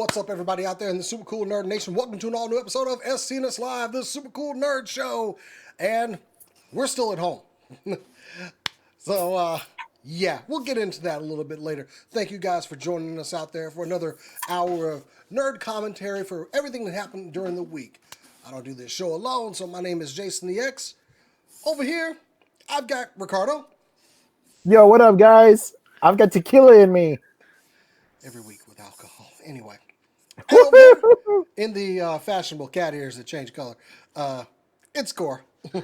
What's up, everybody out there in the Super Cool Nerd Nation? Welcome to an all-new episode of SCNS Live, the Super Cool Nerd Show. And we're still at home. So, yeah, we'll get into that a little bit later. Thank you guys for joining us out there for another hour of nerd commentary for everything that happened during the week. I don't do this show alone, so my name is Jason the X. Over here, I've got Ricardo. Yo, what up, guys? I've got tequila in me. Every week with alcohol. Anyway. And over here, in the fashionable cat ears that change color, it's Core. I'm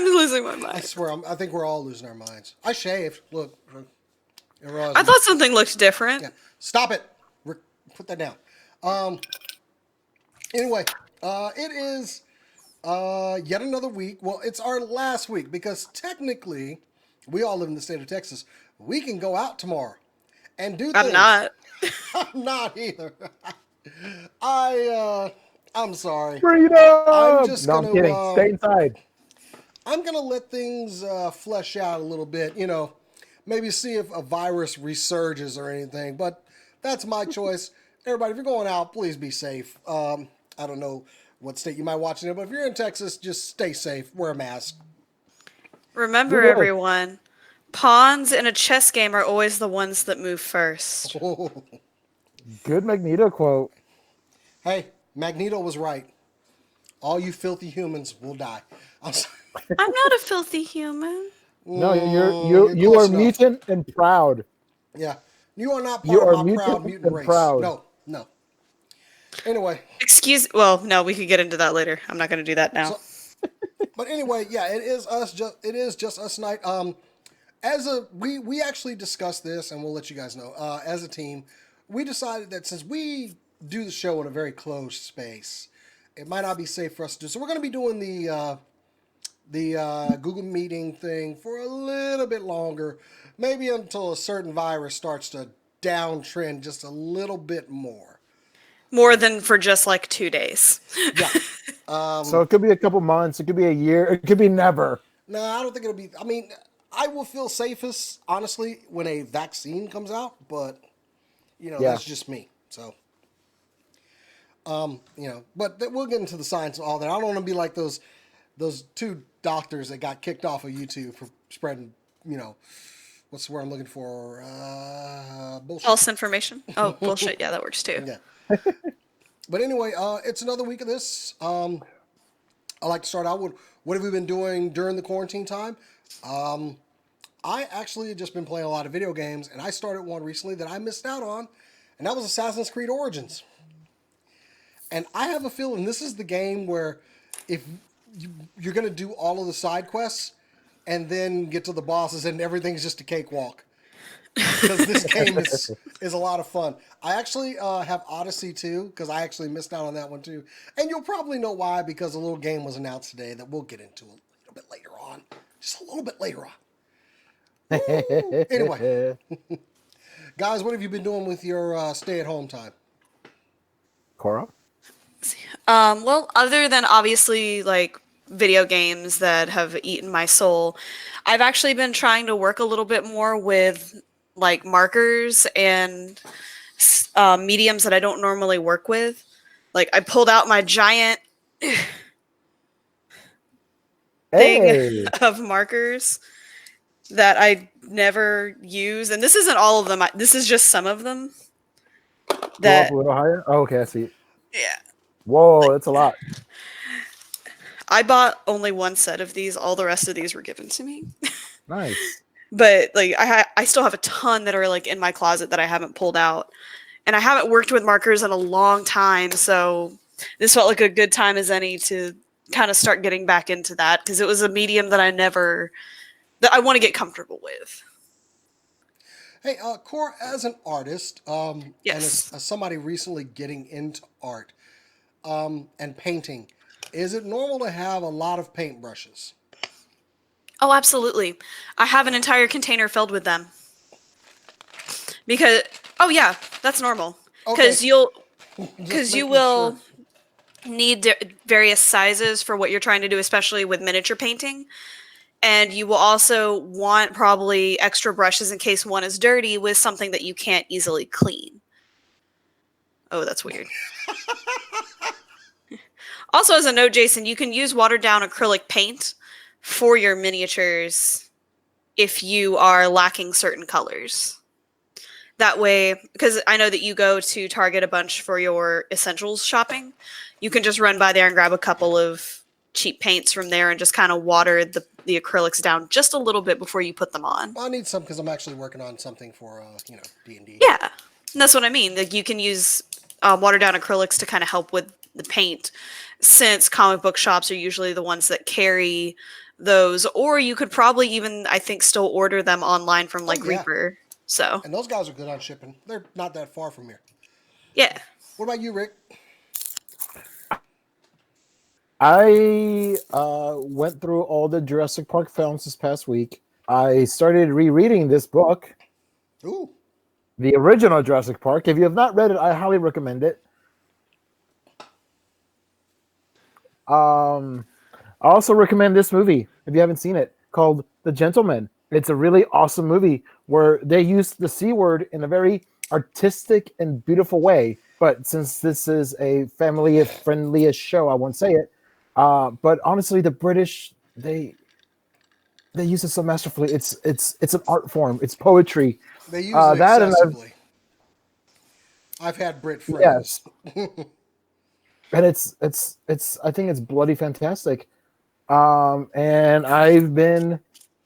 losing my mind. I swear, I think we're all losing our minds. I shaved. Look. I thought something looked different. Yeah. Stop it. Put that down. Anyway, it is yet another week. Well, it's our last week because technically, we all live in the state of Texas. We can go out tomorrow and do things. I'm not. I'm not either. I'm sorry. Freedom! I'm just no, gonna, I'm kidding. Stay inside. I'm gonna let things flesh out a little bit. You know, maybe see if a virus resurges or anything. But that's my choice. Everybody, if you're going out, please be safe. I don't know what state you might watch it, but if you're in Texas, just stay safe. Wear a mask. Remember, everyone, pawns in a chess game are always the ones that move first. Good Magneto quote. Hey, Magneto was right. All you filthy humans will die. I'm sorry. I'm not a filthy human. No, you are mutant and proud. Yeah, you are not part of my proud mutant race. Proud. No. Anyway. Well, no, we could get into that later. I'm not going to do that now. But anyway, yeah, it is just us tonight. We actually discussed this, and we'll let you guys know. As a team, we decided that since we do the show in a very closed space, it might not be safe for us to do. So we're going to be doing the Google Meeting thing for a little bit longer, maybe until a certain virus starts to downtrend just a little bit more. More than for just like 2 days. Yeah. So it could be a couple months. It could be a year. It could be never. No, I don't think it'll be. I mean, I will feel safest, honestly, when a vaccine comes out. But, that's just me. So, but we'll get into the science and all that. I don't want to be like those two doctors that got kicked off of YouTube for spreading, what's the word I'm looking for? Bullshit. False information. Oh, bullshit. Yeah, that works too. Yeah. But anyway, it's another week of this. I like to start out with what have we been doing during the quarantine time. I actually have just been playing a lot of video games, and I started one recently that I missed out on, and that was Assassin's Creed Origins. And I have a feeling this is the game where if you're going to do all of the side quests and then get to the bosses and everything's just a cakewalk. Because this game is a lot of fun. I actually have Odyssey 2, because I actually missed out on that one too. And you'll probably know why, because a little game was announced today that we'll get into a little bit later on. Just a little bit later on. Anyway. Guys, what have you been doing with your stay-at-home time? Cora? Well, other than obviously like video games that have eaten my soul, I've actually been trying to work a little bit more with like markers and mediums that I don't normally work with. Like I pulled out my giant thing of markers that I never use. And this isn't all of them. This is just some of them. Go up a little higher? Oh, okay, I see. Yeah. Whoa, that's a lot. I bought only one set of these. All the rest of these were given to me. Nice. But like I still have a ton that are like in my closet that I haven't pulled out. And I haven't worked with markers in a long time, so this felt like a good time as any to kind of start getting back into that, because it was a medium that I want to get comfortable with. Hey, Cora, as an artist, Yes. and as somebody recently getting into art and painting, is it normal to have a lot of paintbrushes? Oh, absolutely. I have an entire container filled with them. Because, oh yeah, that's normal. Because you will need various sizes for what you're trying to do, especially with miniature painting. And you will also want probably extra brushes in case one is dirty with something that you can't easily clean. Oh, that's weird. Also, as a note, Jason, you can use watered down acrylic paint for your miniatures if you are lacking certain colors. That way, because I know that you go to Target a bunch for your essentials shopping, you can just run by there and grab a couple of cheap paints from there and just kind of water the acrylics down just a little bit before you put them on. Well, I need some because I'm actually working on something for D&D. Yeah, and that's what I mean. Like you can use watered down acrylics to kind of help with the paint, since comic book shops are usually the ones that carry those. Or you could probably even, I think, still order them online from like Reaper. So, and those guys are good on shipping. They're not that far from here. Yeah. What about you, Rick? I went through all the Jurassic Park films this past week. I started rereading this book. Ooh. The original Jurassic Park. If you have not read it, I highly recommend it. I also recommend this movie, if you haven't seen it, called The Gentleman. It's a really awesome movie where they use the C word in a very artistic and beautiful way. But since this is a family-friendly show, I won't say it. But honestly, the British, they use it so masterfully. It's an art form. It's poetry. They use it excessively. I've had Brit friends. Yes. And it's I think it's bloody fantastic. And I've been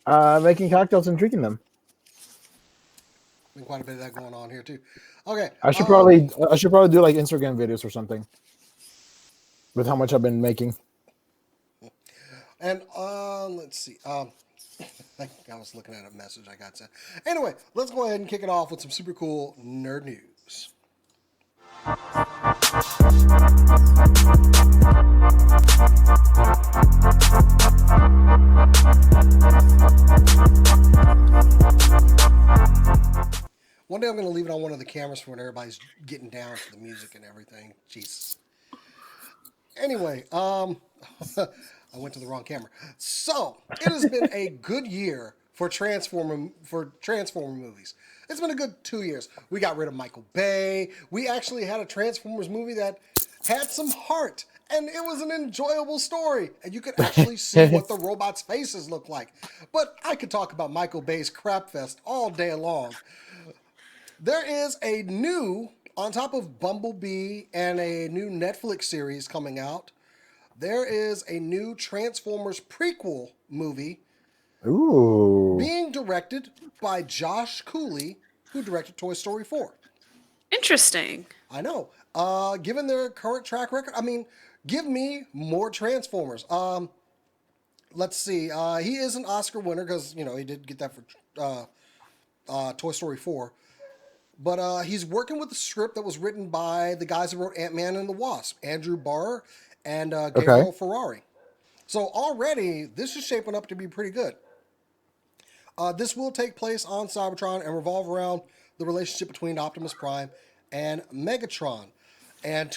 making cocktails and drinking them. Been quite a bit of that going on here too. Okay. I should probably do like Instagram videos or something with how much I've been making. And let's see. I was looking at a message I got sent. Anyway, let's go ahead and kick it off with some super cool nerd news. One day I'm going to leave it on one of the cameras for when everybody's getting down to the music and everything. Jesus. Anyway, I went to the wrong camera. So, it has been a good year for Transformer movies. It's been a good 2 years. We got rid of Michael Bay. We actually had a Transformers movie that had some heart, and it was an enjoyable story, and you could actually see what the robots' faces look like. But I could talk about Michael Bay's crap fest all day long. There is a new, on top of Bumblebee and a new Netflix series coming out, there is a new Transformers prequel movie. Ooh. Being directed by Josh Cooley, who directed Toy Story 4. Interesting. I know. Given their current track record, I mean, give me more Transformers. Let's see. He is an Oscar winner because, he did get that for Toy Story 4. But he's working with the script that was written by the guys who wrote Ant-Man and the Wasp, Andrew Barr and Gabriel Ferrari. So already, this is shaping up to be pretty good. This will take place on Cybertron and revolve around the relationship between Optimus Prime and Megatron. And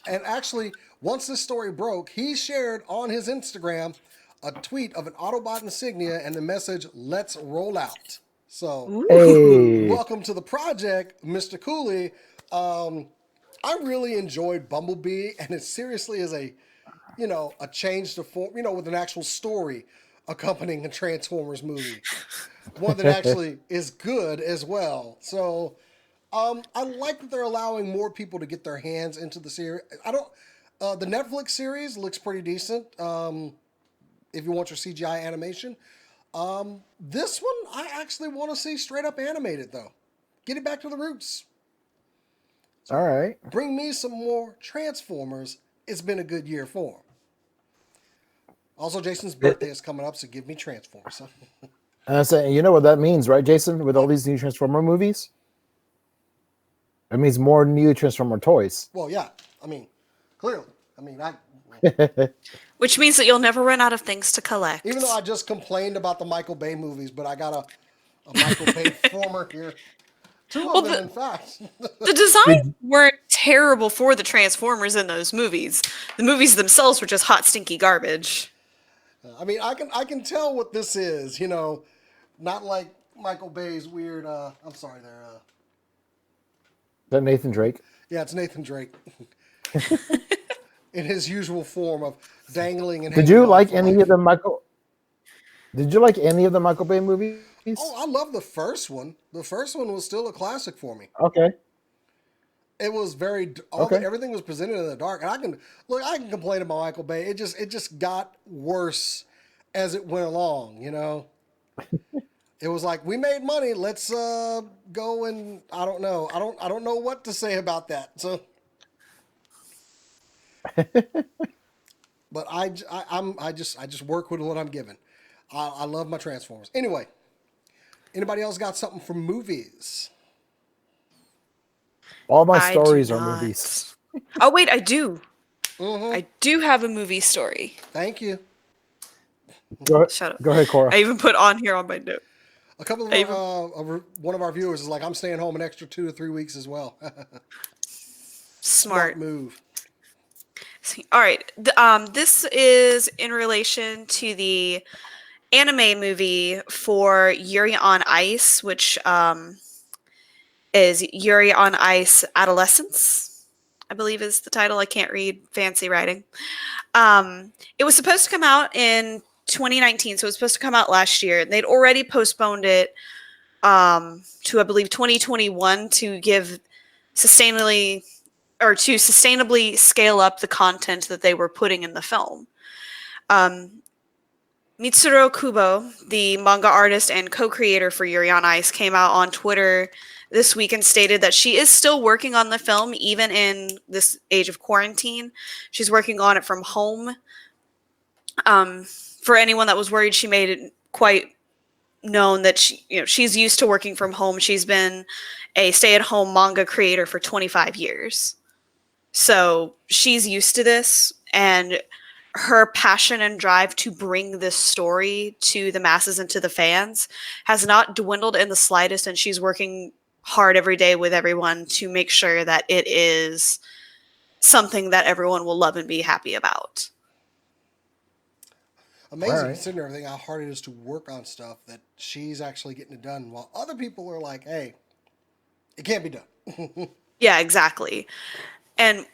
actually, once this story broke, he shared on his Instagram a tweet of an Autobot insignia and the message, "Let's roll out." So, welcome to the project, Mr. Cooley. I really enjoyed Bumblebee, and it seriously is a change to form, with an actual story accompanying a Transformers movie. One that actually is good as well. So, I like that they're allowing more people to get their hands into the series. The Netflix series looks pretty decent. If you want your CGI animation. This one, I actually want to see straight up animated, though. Get it back to the roots. All right. Bring me some more Transformers. It's been a good year for them. Also, Jason's birthday is coming up, so give me Transformers. And I say, you know what that means, right, Jason? With all these new Transformer movies, it means more new Transformer toys. Well, yeah. I mean, clearly. I mean, Which means that you'll never run out of things to collect. even though I just complained about the Michael Bay movies, but I got a Michael Bay former here. Two of them, in fact. The designs weren't terrible for the Transformers in those movies. The movies themselves were just hot, stinky garbage. I mean, I can tell what this is. Not like Michael Bay's weird. I'm sorry, there. That Nathan Drake. Yeah, it's Nathan Drake in his usual form of dangling and Did hanging you on like for any life. of the Michael? Did you like any of the Michael Bay movies? Oh, I love the first one. The first one was still a classic for me. Okay. It was very Okay. everything was presented in the dark, and I can complain about Michael Bay. It just got worse as it went along. It was like we made money. Let's go and I don't know. I don't know what to say about that. So, but I just work with what I'm given. I love my Transformers. Anyway, anybody else got something from movies? All my I do stories are movies. not. Oh wait, I do. Mm-hmm. I do have a movie story. Thank you. Shut up. Go ahead, Cora. I even put on here on my note. A couple of I even one of our viewers is like, I'm staying home an extra 2 to 3 weeks as well. smart. Move. All right. This is in relation to the anime movie for Yuri on Ice, which is Yuri on Ice Adolescence, I believe is the title. I can't read fancy writing. It was supposed to come out in 2019, so it was supposed to come out last year. They'd already postponed it to, I believe, 2021 to give sustainably to sustainably scale up the content that they were putting in the film. Mitsuru Kubo, the manga artist and co-creator for Yuri on Ice, came out on Twitter this week and stated that she is still working on the film even in this age of quarantine. She's working on it from home. For anyone that was worried, she made it quite known that she's used to working from home. She's been a stay-at-home manga creator for 25 years. So she's used to this, and her passion and drive to bring this story to the masses and to the fans has not dwindled in the slightest, and she's working hard every day with everyone to make sure that it is something that everyone will love and be happy about. Amazing Right. considering everything, how hard it is to work on stuff that she's actually getting it done, while other people are like, hey, it can't be done. Yeah, exactly. And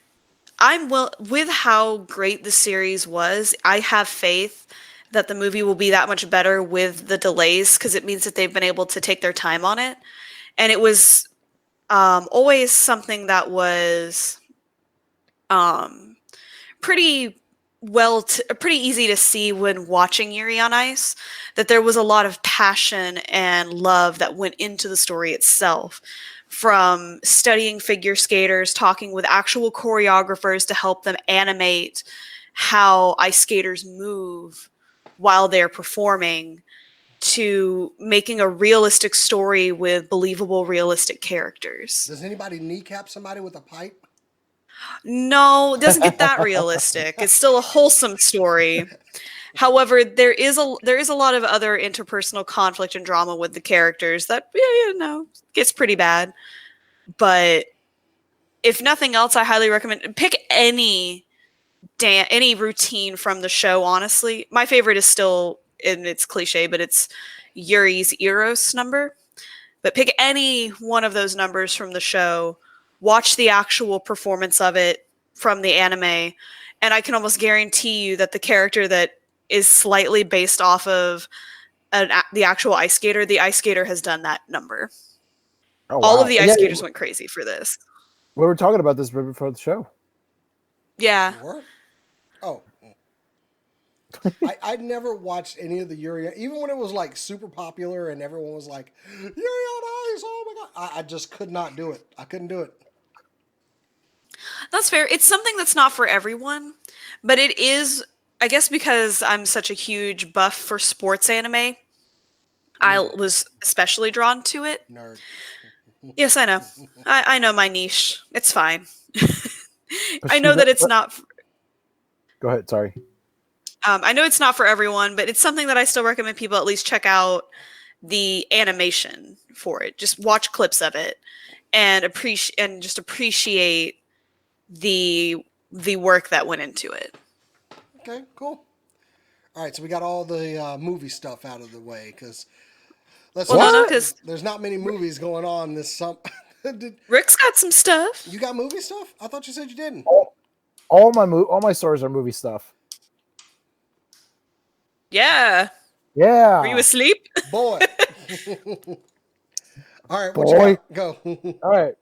with how great the series was, I have faith that the movie will be that much better with the delays, because it means that they've been able to take their time on it. And it was always something that was pretty pretty easy to see when watching Yuri on Ice, that there was a lot of passion and love that went into the story itself. From studying figure skaters, talking with actual choreographers to help them animate how ice skaters move while they're performing, to making a realistic story with believable, realistic characters. Does anybody kneecap somebody with a pipe? No, it doesn't get that realistic. It's still a wholesome story. However, there is a lot of other interpersonal conflict and drama with the characters that gets pretty bad. But if nothing else, I highly recommend pick any routine from the show. Honestly, my favorite is still, and it's cliche, but it's Yuri's Eros number. But pick any one of those numbers from the show, watch the actual performance of it from the anime, and I can almost guarantee you that the character that is slightly based off of the actual ice skater, the ice skater has done that number. Oh, All wow. of the ice skaters went crazy for this. We were talking about this right before the show. Yeah. You were? Oh. I'd never watched any of the Yuri, even when it was like super popular and everyone was like, Yuri on Ice, oh my God. I just could not do it. I couldn't do it. That's fair. It's something that's not for everyone, but it is, I guess, because I'm such a huge buff for sports anime, I was especially drawn to it. Nerd. Yes, I know. I know my niche. It's fine. I know that it's not. Go ahead. Sorry. I know it's not for everyone, but it's something that I still recommend people at least check out the animation for it. Just watch clips of it and appreciate the work that went into it. Okay, cool. All right, so we got all the movie stuff out of the way because let's Well, no, face no, it, What? because there's not many movies going on this summer. Rick's got some stuff. You got movie stuff? I thought you said you didn't. All my stories are movie stuff. Yeah. Were you Yeah, asleep? Boy. All right, what you boy. got? Go. All right,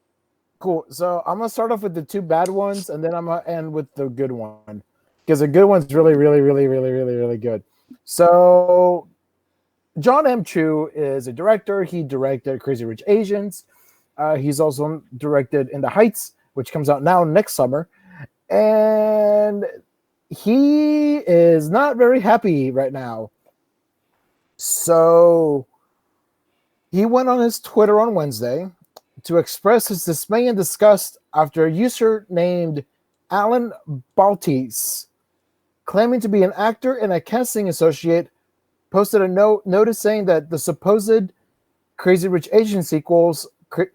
cool. So I'm gonna start off with the two bad ones, and then I'm gonna end with the good one because the good one's really, really, really, really, really, really good. So John M. Chu is a director. He directed Crazy Rich Asians. He's also directed In the Heights, which comes out now next summer. And he is not very happy right now. So he went on his Twitter on Wednesday to express his dismay and disgust after a user named Alan Baltis, claiming to be an actor and a casting associate, posted a notice saying that the supposed Crazy Rich Asian sequels,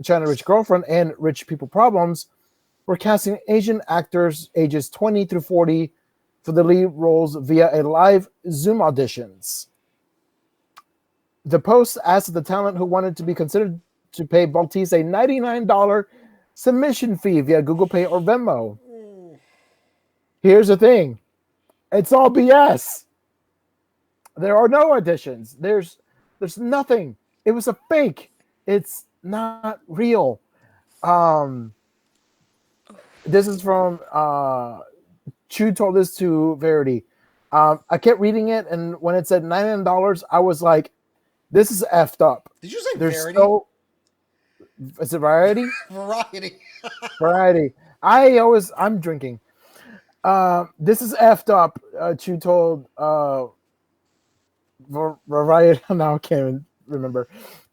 China Rich Girlfriend and Rich People Problems, were casting Asian actors ages 20 through 40 for the lead roles via a live Zoom auditions. The post asked the talent who wanted to be considered to pay Baltis a $99 submission fee via Google Pay or Venmo. Here's the thing. It's all BS. There are no auditions. There's nothing. It was a fake. It's not real. This is from Chu told this to Verity. I kept reading it, and when it said $99, I was like, "This is effed up." Did you say There's Verity? so is it Variety? Variety. Variety. I'm drinking. This is effed up. Chu told Variety. Now I can't even remember.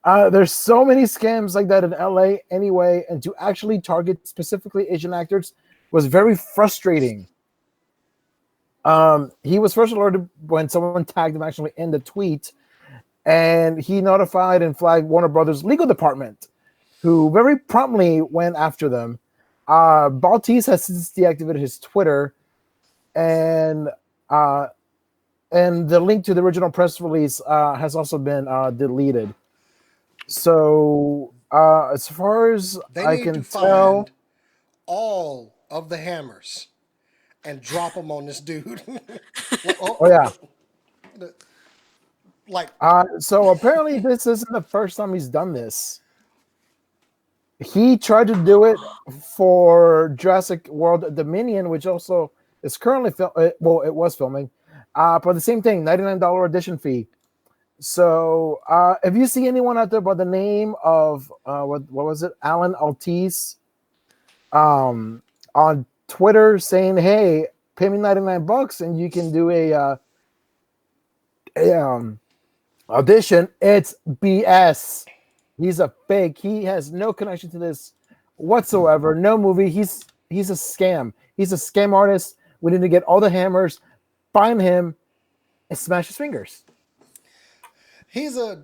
There's so many scams like that in LA anyway, and to actually target specifically Asian actors was very frustrating. He was first alerted when someone tagged him actually in the tweet, and he notified and flagged Warner Brothers legal department, who very promptly went after them. Baltis has since deactivated his Twitter, and the link to the original press release has also been deleted. So, as far as They I need can to tell, find all of the hammers and drop them on this dude. Like, oh yeah. like So apparently this isn't the first time he's done this. He tried to do it for Jurassic World Dominion, which also is currently it was filming. But the same thing, $99 audition fee. So if you see anyone out there by the name of what was it, Alan Altice, on Twitter saying, "Hey, pay me $99 and you can do a audition," it's BS. He's a fake. He has no connection to this whatsoever. No movie. He's a scam. He's a scam artist. We need to get all the hammers, find him, and smash his fingers. he's a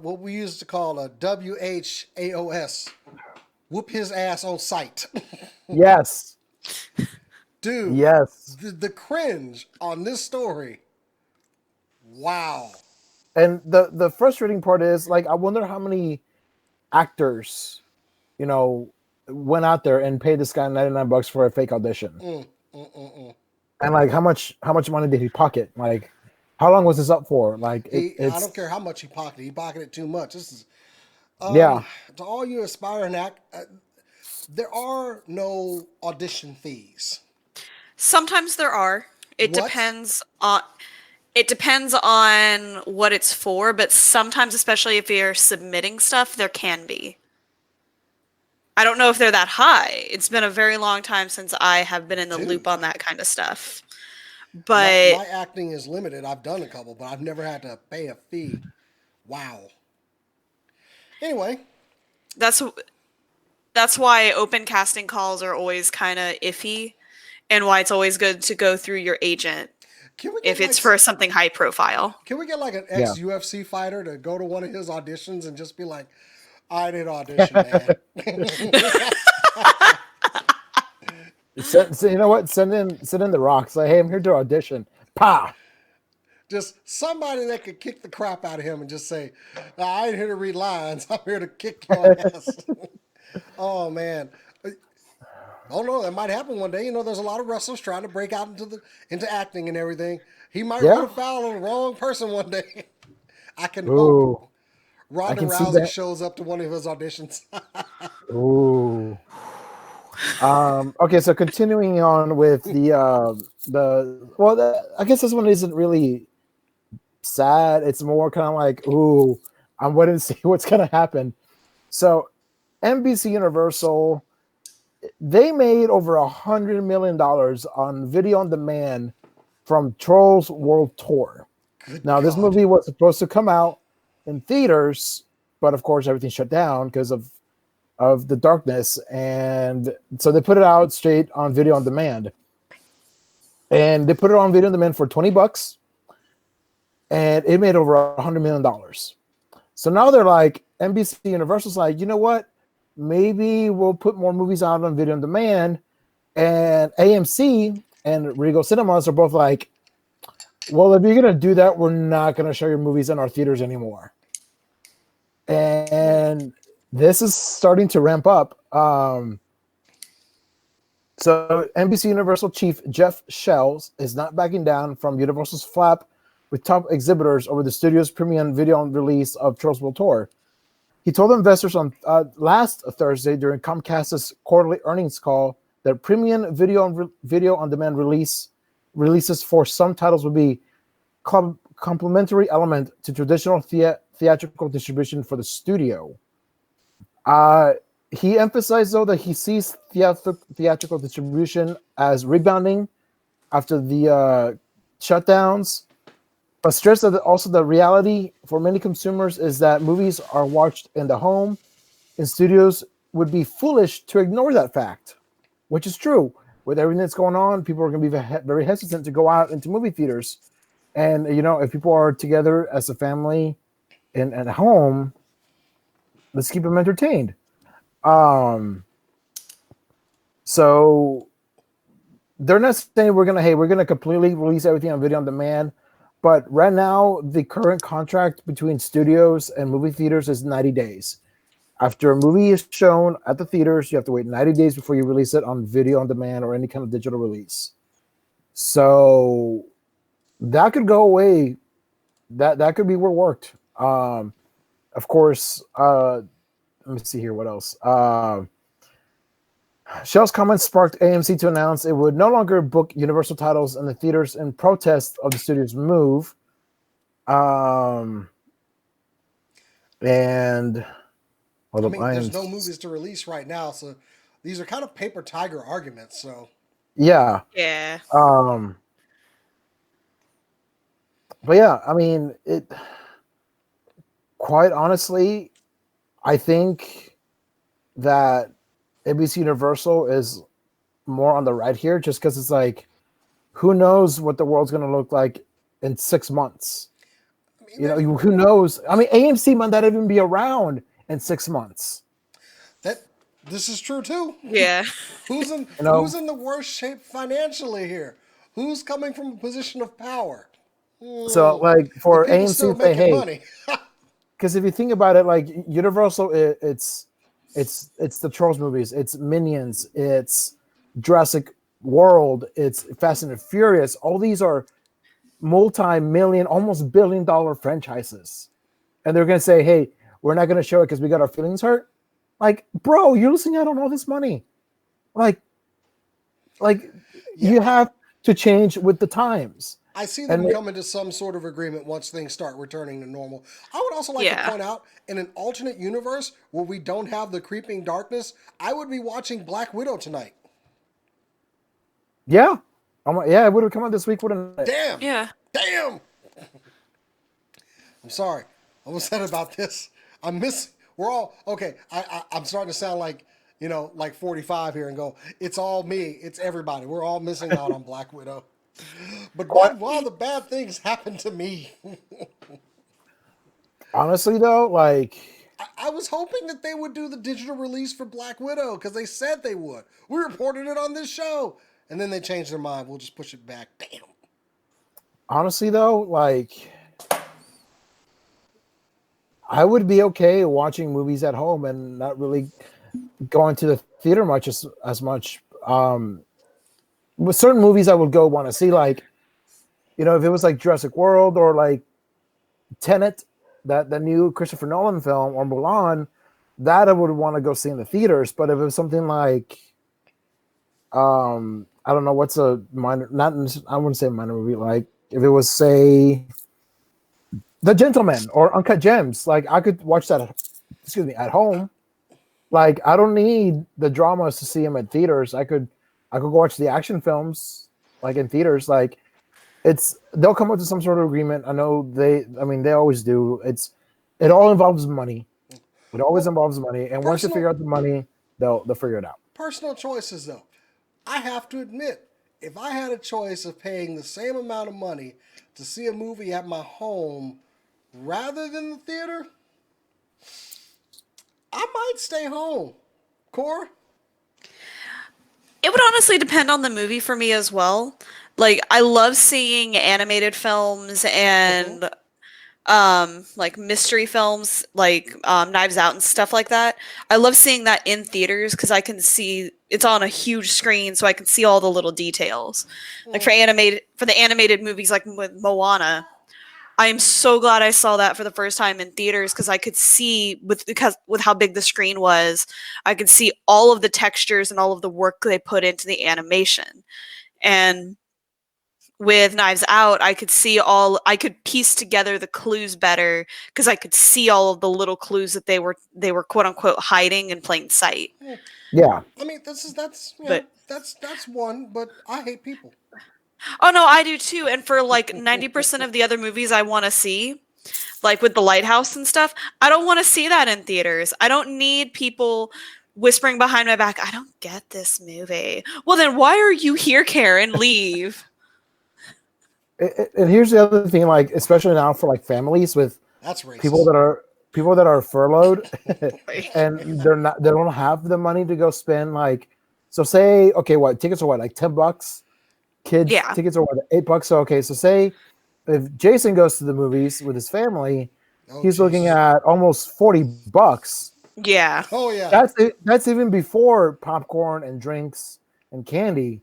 what we used to call a WHAOS. Whoop his ass on sight. Yes. Dude. Yes. The cringe on this story. Wow. And the frustrating part is, like, I wonder how many actors, went out there and paid this guy $99 for a fake audition. And like, how much money did he pocket? Like, how long was this up for? Like, I don't care how much he pocketed. He pocketed too much. This is yeah. To all you aspiring there are no audition fees. Sometimes there are. It What? depends on what it's for, but sometimes, especially if you're submitting stuff, there can be. I don't know if they're that high. It's been a very long time since I have been in the loop on that kind of stuff. But My acting is limited. I've done a couple, but I've never had to pay a fee. Wow. Anyway, that's why open casting calls are always kind of iffy, and why it's always good to go through your agent can we get if it's for something high profile. Can we get like an ex UFC fighter to go to one of his auditions and just be like, "I did audition, man." So you know what? Send in the rocks. Like, hey, I'm here to audition. Pa. Just somebody that could kick the crap out of him and just say, I ain't here to read lines. I'm here to kick your ass. Oh, man. Oh, no, that might happen one day. There's a lot of wrestlers trying to break out into acting and everything. He might run Yeah. afoul on the wrong person one day. I can hope. Ooh, I Ronda can see Rousey that. shows up to one of his auditions. Ooh. Okay, so continuing on with I guess this one isn't really sad. It's more kind of like, ooh, I'm waiting to see what's gonna happen. So NBC Universal, they made over $100 million on video on demand from Trolls World Tour. Good Now, this God. movie was supposed to come out in theaters, but of course everything shut down because of the darkness, and so they put it out straight on video on demand. And they put it on video on demand for $20, and it made over $100 million. So now they're like, NBC Universal's like, you know what? Maybe we'll put more movies out on video on demand. And AMC and Regal Cinemas are both like, well, if you're gonna do that, we're not gonna show your movies in our theaters anymore. And this is starting to ramp up. So NBC Universal chief Jeff Shells is not backing down from Universal's flap with top exhibitors over the studio's premium video release of Trolls World Tour. He told investors on last Thursday during Comcast's quarterly earnings call that premium video on demand releases for some titles would be complementary element to traditional theatrical distribution for the studio. He emphasized, though, that he sees theatrical distribution as rebounding after the shutdowns, but stressed that also the reality for many consumers is that movies are watched in the home, and studios would be foolish to ignore that fact, which is true. With everything that's going on, people are going to be very hesitant to go out into movie theaters. And, if people are together as a family and at home, let's keep them entertained. So they're not saying we're gonna completely release everything on video on demand, but right now the current contract between studios and movie theaters is 90 days. After a movie is shown at the theaters, you have to wait 90 days before you release it on video on demand or any kind of digital release. So that could go away. That could be what worked. Of course, let me see here. What else? Shell's comments sparked AMC to announce it would no longer book Universal titles in the theaters in protest of the studio's move. And There's no movies to release right now, so these are kind of paper tiger arguments. So yeah. Yeah. But yeah, it. Quite honestly, I think that NBC Universal is more on the right here, just because it's like, who knows what the world's going to look like in 6 months? Who knows? AMC might not even be around in 6 months. This is true too. Yeah. Who's in the worst shape financially here? Who's coming from a position of power? So, like, for The people AMC still to say, making hey, money. because if you think about it, like Universal, it's the Trolls movies, it's Minions, it's Jurassic World, it's Fast and the Furious. All these are multi-million, almost billion-dollar franchises, and they're gonna say, "Hey, we're not gonna show it because we got our feelings hurt." Like, bro, you're losing out on all this money. Like you have to change with the times. I see them coming to some sort of agreement once things start returning to normal. I would also like to point out, in an alternate universe where we don't have the creeping darkness, I would be watching Black Widow tonight. Yeah. It would have come out this week, wouldn't it? Damn. Yeah. Damn. I'm sorry. I'm upset about this. We're all okay. I'm starting to sound like, like 45 here and go, it's all me. It's everybody. We're all missing out on Black Widow. But why the bad things happen to me? Honestly, though, like, I was hoping that they would do the digital release for Black Widow because they said they would. We reported it on this show. And then they changed their mind. We'll just push it back. Damn. honestly though, like I would be okay watching movies at home and not really going to the theater much as much. With certain movies, I would go want to see, like, you know, if it was like Jurassic World or like Tenet, that the new Christopher Nolan film, or Mulan, that I would want to go see in the theaters. But if it was something like, I don't know, what's a minor, not I wouldn't say minor movie, like if it was say The Gentleman or Uncut Gems, like I could watch that, excuse me, at home. Like I don't need the dramas to see them at theaters. I could go watch the action films like in theaters. Like they'll come up to some sort of agreement. I know I mean they always do. It all involves money. It always Well, involves money. And once they personal figure out the money, they'll figure it out. personal choices though. I have to admit, if I had a choice of paying the same amount of money to see a movie at my home rather than the theater, I might stay home. Core? It would honestly depend on the movie for me as well. Like I love seeing animated films and like mystery films like Knives Out and stuff like that. I love seeing that in theaters because I can see it's on a huge screen so I can see all the little details. Like for the animated movies like with Moana, I am so glad I saw that for the first time in theaters because I could see with how big the screen was, I could see all of the textures and all of the work they put into the animation. And with Knives Out, I could piece together the clues better because I could see all of the little clues that they were quote unquote hiding in plain sight. Yeah. I mean, that's But that's one, but I hate people. oh no, I do too. And for like 90% of the other movies I want to see, like with the lighthouse and stuff, I don't want to see that in theaters. I don't need people whispering behind my back, I don't get this movie. Well, then why are you here, Karen? Leave. And here's the other thing, like especially now for like families with That's people racist. that are people that are furloughed and they don't have the money to go spend like, so say, okay, what tickets are what, like $10? Kids Yeah. tickets are what, $8? So okay, so say if Jason goes to the movies with his family, Oh he's looking Jesus. at almost $40. Yeah. Oh yeah. That's even before popcorn and drinks and candy.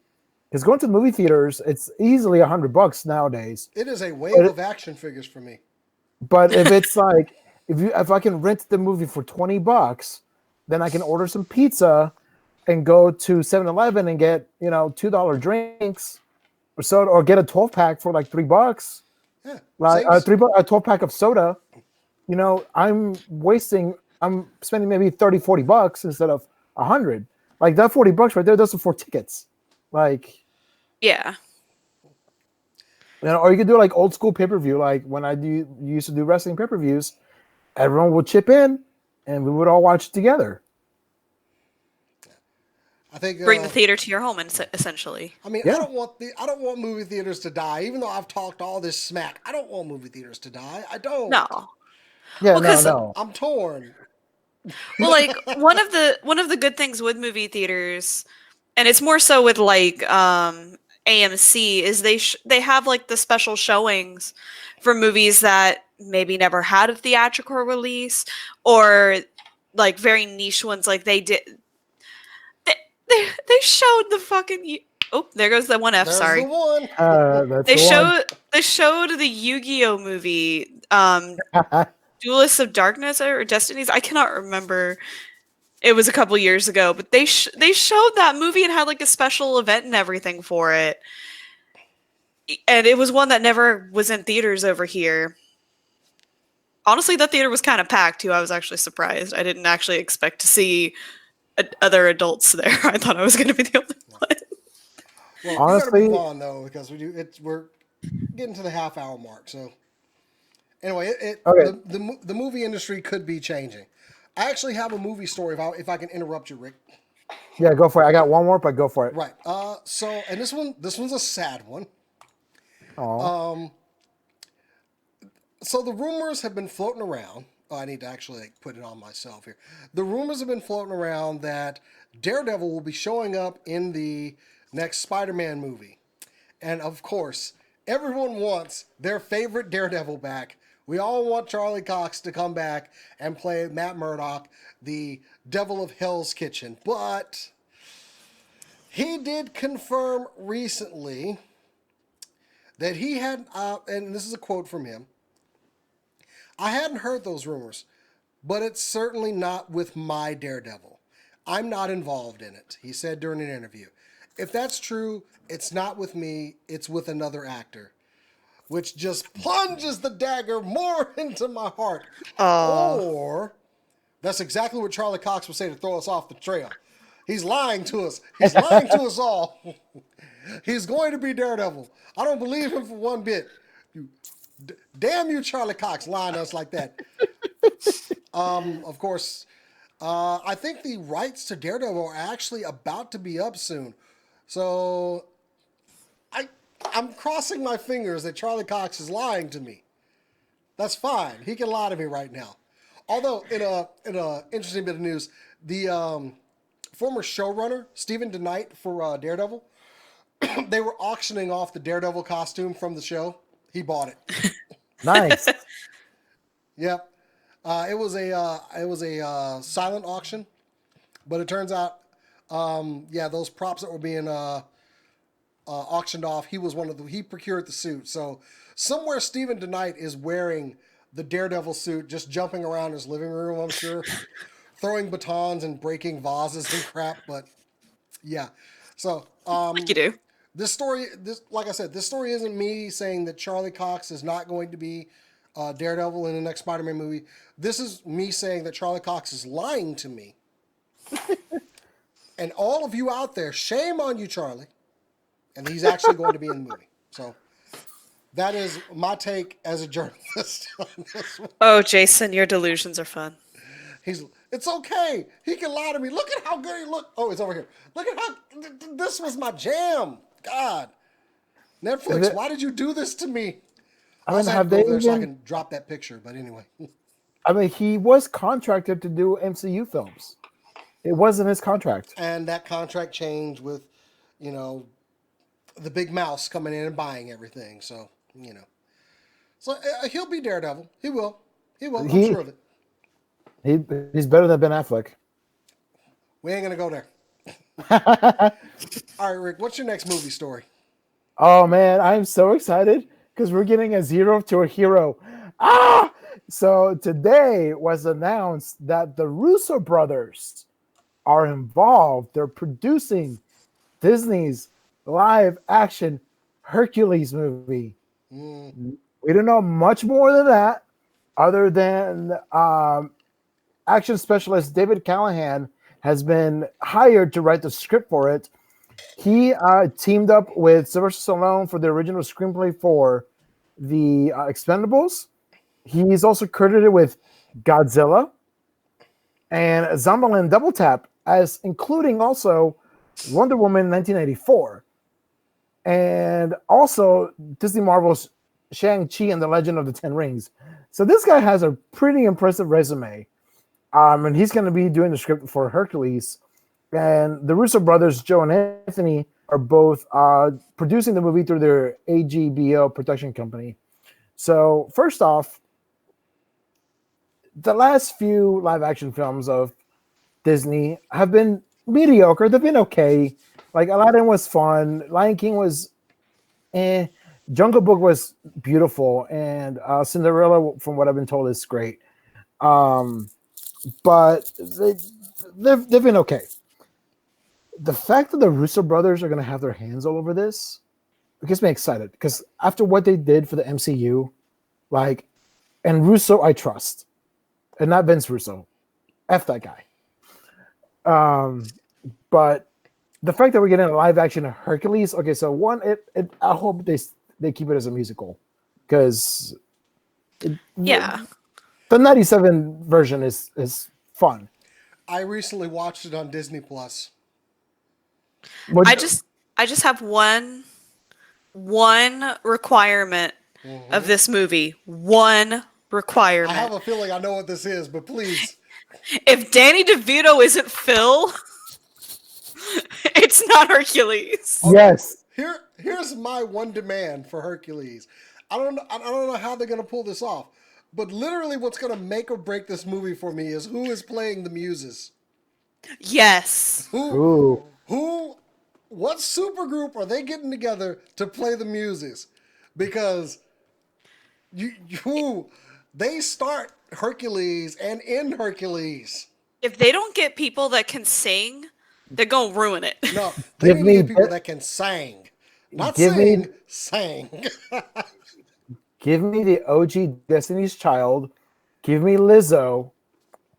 Because going to the movie theaters, it's easily $100 nowadays. It is a wave But of action figures for me. but if it's like if I can rent the movie for $20, then I can order some pizza and go to 7-Eleven and get, $2 drinks or soda, or get a 12 pack for like $3. Yeah. Like Saves. a 12 pack of soda. I'm spending maybe 30-40 bucks instead of 100. Like that $40 right there, those are 4 tickets. Like, Yeah. or you could do like old school pay-per-view, like when I used to do wrestling pay-per-views, everyone would chip in and we would all watch together. I think Bring the theater to your home, essentially. I mean, Yeah. I don't want movie theaters to die. Even though I've talked all this smack, I don't want movie theaters to die. I don't. No. Yeah, Well, because no. I'm torn. well, like one of the good things with movie theaters, and it's more so with like AMC, is they have like the special showings for movies that maybe never had a theatrical release, or like very niche ones. Like they showed the fucking. Oh, there goes the one F. There's Sorry. the one. That's They the showed the Yu-Gi-Oh movie, one. Duelists of Darkness or Destinies. I cannot remember. It was a couple years ago, but they showed that movie and had like a special event and everything for it. And it was one that never was in theaters over here. Honestly, that theater was kind of packed too. I was actually surprised. I didn't actually expect to see other adults there. I thought I was going to be the only one. Well, Honestly, we gotta move on though because we're getting to the half-hour mark. So anyway, okay. the movie industry could be changing. I actually have a movie story if I can interrupt you, Rick. Yeah, go for it. I got one more, but go for it. Right. So and this one's a sad one. Oh. So the rumors have been floating around. Oh, I need to actually put it on myself here. The rumors have been floating around that Daredevil will be showing up in the next Spider-Man movie. And of course, Everyone wants their favorite Daredevil back. We all want Charlie Cox to come back and play Matt Murdock, the Devil of Hell's Kitchen. But he did confirm recently that he had, and this is a quote from him, "I hadn't heard those rumors, but it's certainly not with my Daredevil. I'm not involved in it," he said during an interview. "If that's true, it's not with me, it's with another actor." Which just plunges the dagger more into my heart. Or, that's exactly what Charlie Cox would say to throw us off the trail. He's lying to us. He's lying to us all. He's going to be Daredevil. I don't believe him for one bit. Damn you, Charlie Cox, lying to us like that. Of course, I think the rights to Daredevil are actually about to be up soon. So I'm crossing my fingers that Charlie Cox is lying to me. That's fine. He can lie to me right now. Although, in a interesting bit of news, the former showrunner, Stephen DeKnight for Daredevil, they were auctioning off the Daredevil costume from the show. He bought it. Nice. Yep. It was a silent auction, but it turns out, those props that were being auctioned off, he procured the suit. So somewhere Stephen DeKnight is wearing the Daredevil suit, just jumping around his living room, I'm sure, throwing batons and breaking vases and crap. But yeah, so Like you do. this story isn't me saying that Charlie Cox is not going to be Daredevil in the next Spider-Man movie. This is me saying that Charlie Cox is lying to me. And all of you out there, shame on you, Charlie. And he's actually going to be in the movie. So that is my take as a journalist on this one. Oh, Jason, your delusions are fun. It's okay. He can lie to me. Look at how good he looked. Oh, it's over here. Look at how this was my jam. God, Netflix, why did you do this to me? I mean, have they even? So I can drop that picture. But anyway, I mean, he was contracted to do MCU films. It wasn't his contract, and that contract changed with, the big mouse coming in and buying everything. So he'll be Daredevil. He will. I'm sure of it. He's better than Ben Affleck. We ain't gonna go there. All right, Rick. What's your next movie story? Oh man, I'm so excited because we're getting a zero to a hero. So today was announced that the Russo brothers are involved. They're producing Disney's live-action Hercules movie. We don't know much more than that, other than action specialist David Callahan has been hired to write the script for it. He teamed up with Sylvester Stallone for the original screenplay for the Expendables. He's also credited with Godzilla and Zombieland Double Tap, as including also Wonder Woman 1984. And also Disney Marvel's Shang-Chi and the Legend of the Ten Rings. So this guy has a pretty impressive resume. And he's going to be doing the script for Hercules. And the Russo brothers, Joe and Anthony, are both producing the movie through their AGBO production company. So first off, the last few live-action films of Disney have been mediocre. They've been okay. Like Aladdin was fun. Lion King was Jungle Book was beautiful. And Cinderella, from what I've been told, is great. But they've been okay. The fact that the Russo brothers are going to have their hands all over this gets me excited. Because after what they did for the MCU, and Russo I trust. And not Vince Russo. F that guy. But the fact that we're getting a live action of Hercules, okay, so one, I hope they keep it as a musical, because the 97 version is fun. I recently watched it on Disney Plus. I just have one requirement of this movie. One requirement. I have a feeling I know what this is, but please. If Danny DeVito isn't Phil, it's not Hercules. Yes. here's my one demand for Hercules. I don't know how they're gonna pull this off, but literally, what's gonna make or break this movie for me is who is playing the muses. Yes. Who, Ooh. who, what supergroup are they getting together to play the muses? Because they start Hercules and end Hercules. If they don't get people that can sing, they're gonna ruin it. No, they Give need to me get people that can sing. Not give me sing, sang. give me the OG Destiny's Child. Give me Lizzo,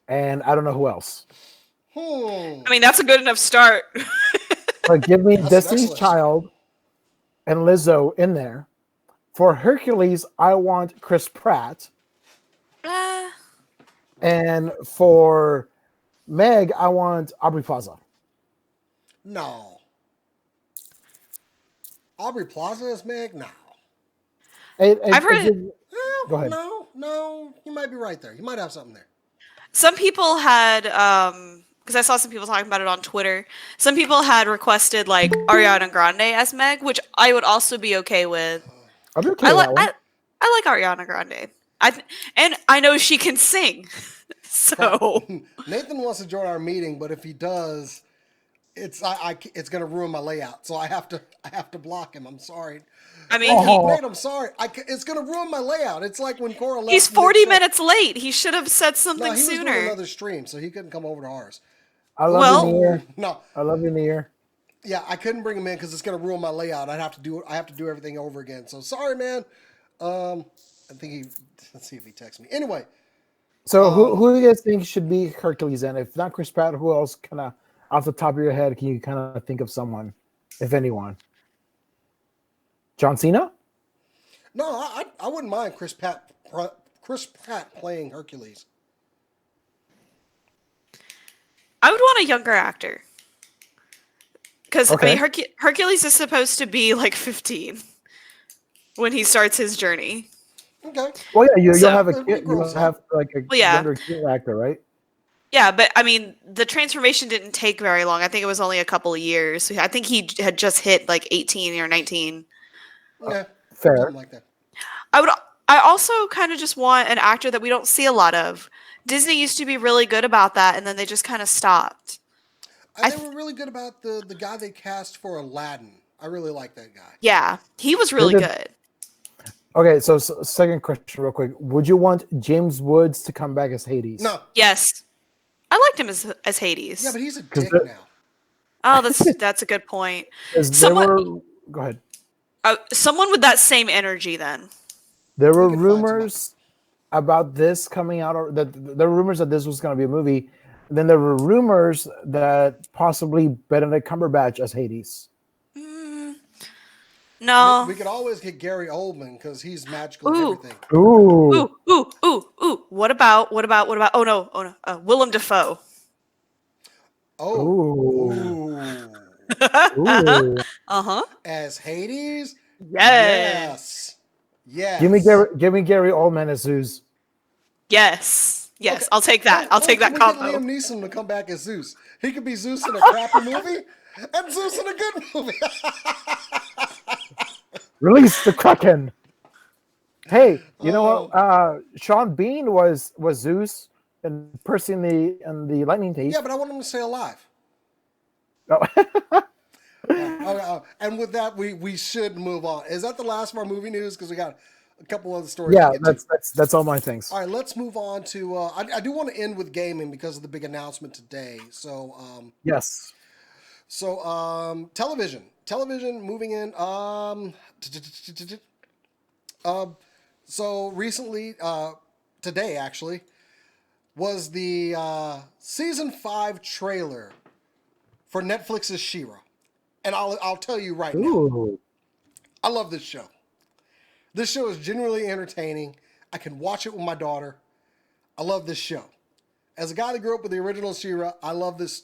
and I don't know who else. Hmm. I mean, that's a good enough start. But give me That's an Destiny's excellent Child and Lizzo in there. For Hercules, I want Chris Pratt, Uh, and for Meg, I want Aubrey Plaza. No. Aubrey Plaza is Meg? No. I've heard Go ahead. No. You might be right there. You might have something there. some people had, because I saw some people talking about it on Twitter. Some people had requested like Ariana Grande as Meg, which I would also be okay with. I'll be okay I with like that one. I like Ariana Grande. And I know she can sing. So Nathan wants to join our meeting, but if he does, it's gonna ruin my layout. So I have to block him. I'm sorry. I mean, Oh. Nate, I'm sorry. It's gonna ruin my layout. It's like when Cora left. he's 40 mid-show. minutes late. He should have said No, something he was doing sooner. another stream, so he couldn't come over to ours. I love Well- you, Near. No, I love you, Near. yeah, I couldn't bring him in because it's gonna ruin my layout. I have to do everything over again. So sorry, man. I think let's see if he texts me. Anyway, So who do you guys think should be Hercules then? If not Chris Pratt, who else kind of off the top of your head can you kind of think of someone, if anyone? John Cena? no, I wouldn't mind Chris Pratt playing Hercules. I would want a younger actor. Because Okay. I mean, Hercules is supposed to be like 15 when he starts his journey. Okay. Well, yeah, you'll So- have a He kid. You'll grows have like a Well, yeah. younger kid actor, right? Yeah, but I mean, the transformation didn't take very long. I think it was only a couple of years. I think he had just hit like 18 or 19. Yeah. Fair. Something like that. I also kind of just want an actor that we don't see a lot of. Disney used to be really good about that, and then they just kind of stopped. And they were really good about the guy they cast for Aladdin. I really like that guy. Yeah, he was really did- good. Okay, so second question, real quick: would you want James Woods to come back as Hades? No. Yes, I liked him as Hades. Yeah, but he's a 'Cause dick the- now. Oh, that's a good point. 'Cause Someone Go ahead. someone with that same energy then. There were We could find rumors about this coming out, or that there were rumors that this was going to be a movie. Then there were rumors that possibly Benedict Cumberbatch as Hades. No. We could always get Gary Oldman because he's magical Ooh. and everything. Ooh, Ooh. What about? Oh no. Willem Dafoe. Oh. Ooh. Ooh. ooh! Uh-huh. As Hades? Yes. Yes. Give me Gary Oldman as Zeus. Yes. Okay. I'll take that. I'll take that We get combo. Liam Neeson to come back as Zeus. He could be Zeus in a crappy movie and Zeus in a good movie. Release the Kraken. Hey, you know what? Sean Bean was Zeus and Percy in the Lightning Thief. Yeah, but I want him to stay alive. Oh. And with that, we should move on. Is that the last of our movie news? Because we got a couple other stories. Yeah, to get to. that's all my things. All right, let's move on to. I do want to end with gaming because of the big announcement today. So, Yes. television moving in. So recently, today actually, was the season 5 trailer for Netflix's She-Ra, and I'll tell you right now, Ooh. I love this show. This show is genuinely entertaining. I can watch it with my daughter. I love this show. As a guy that grew up with the original She-Ra, I love this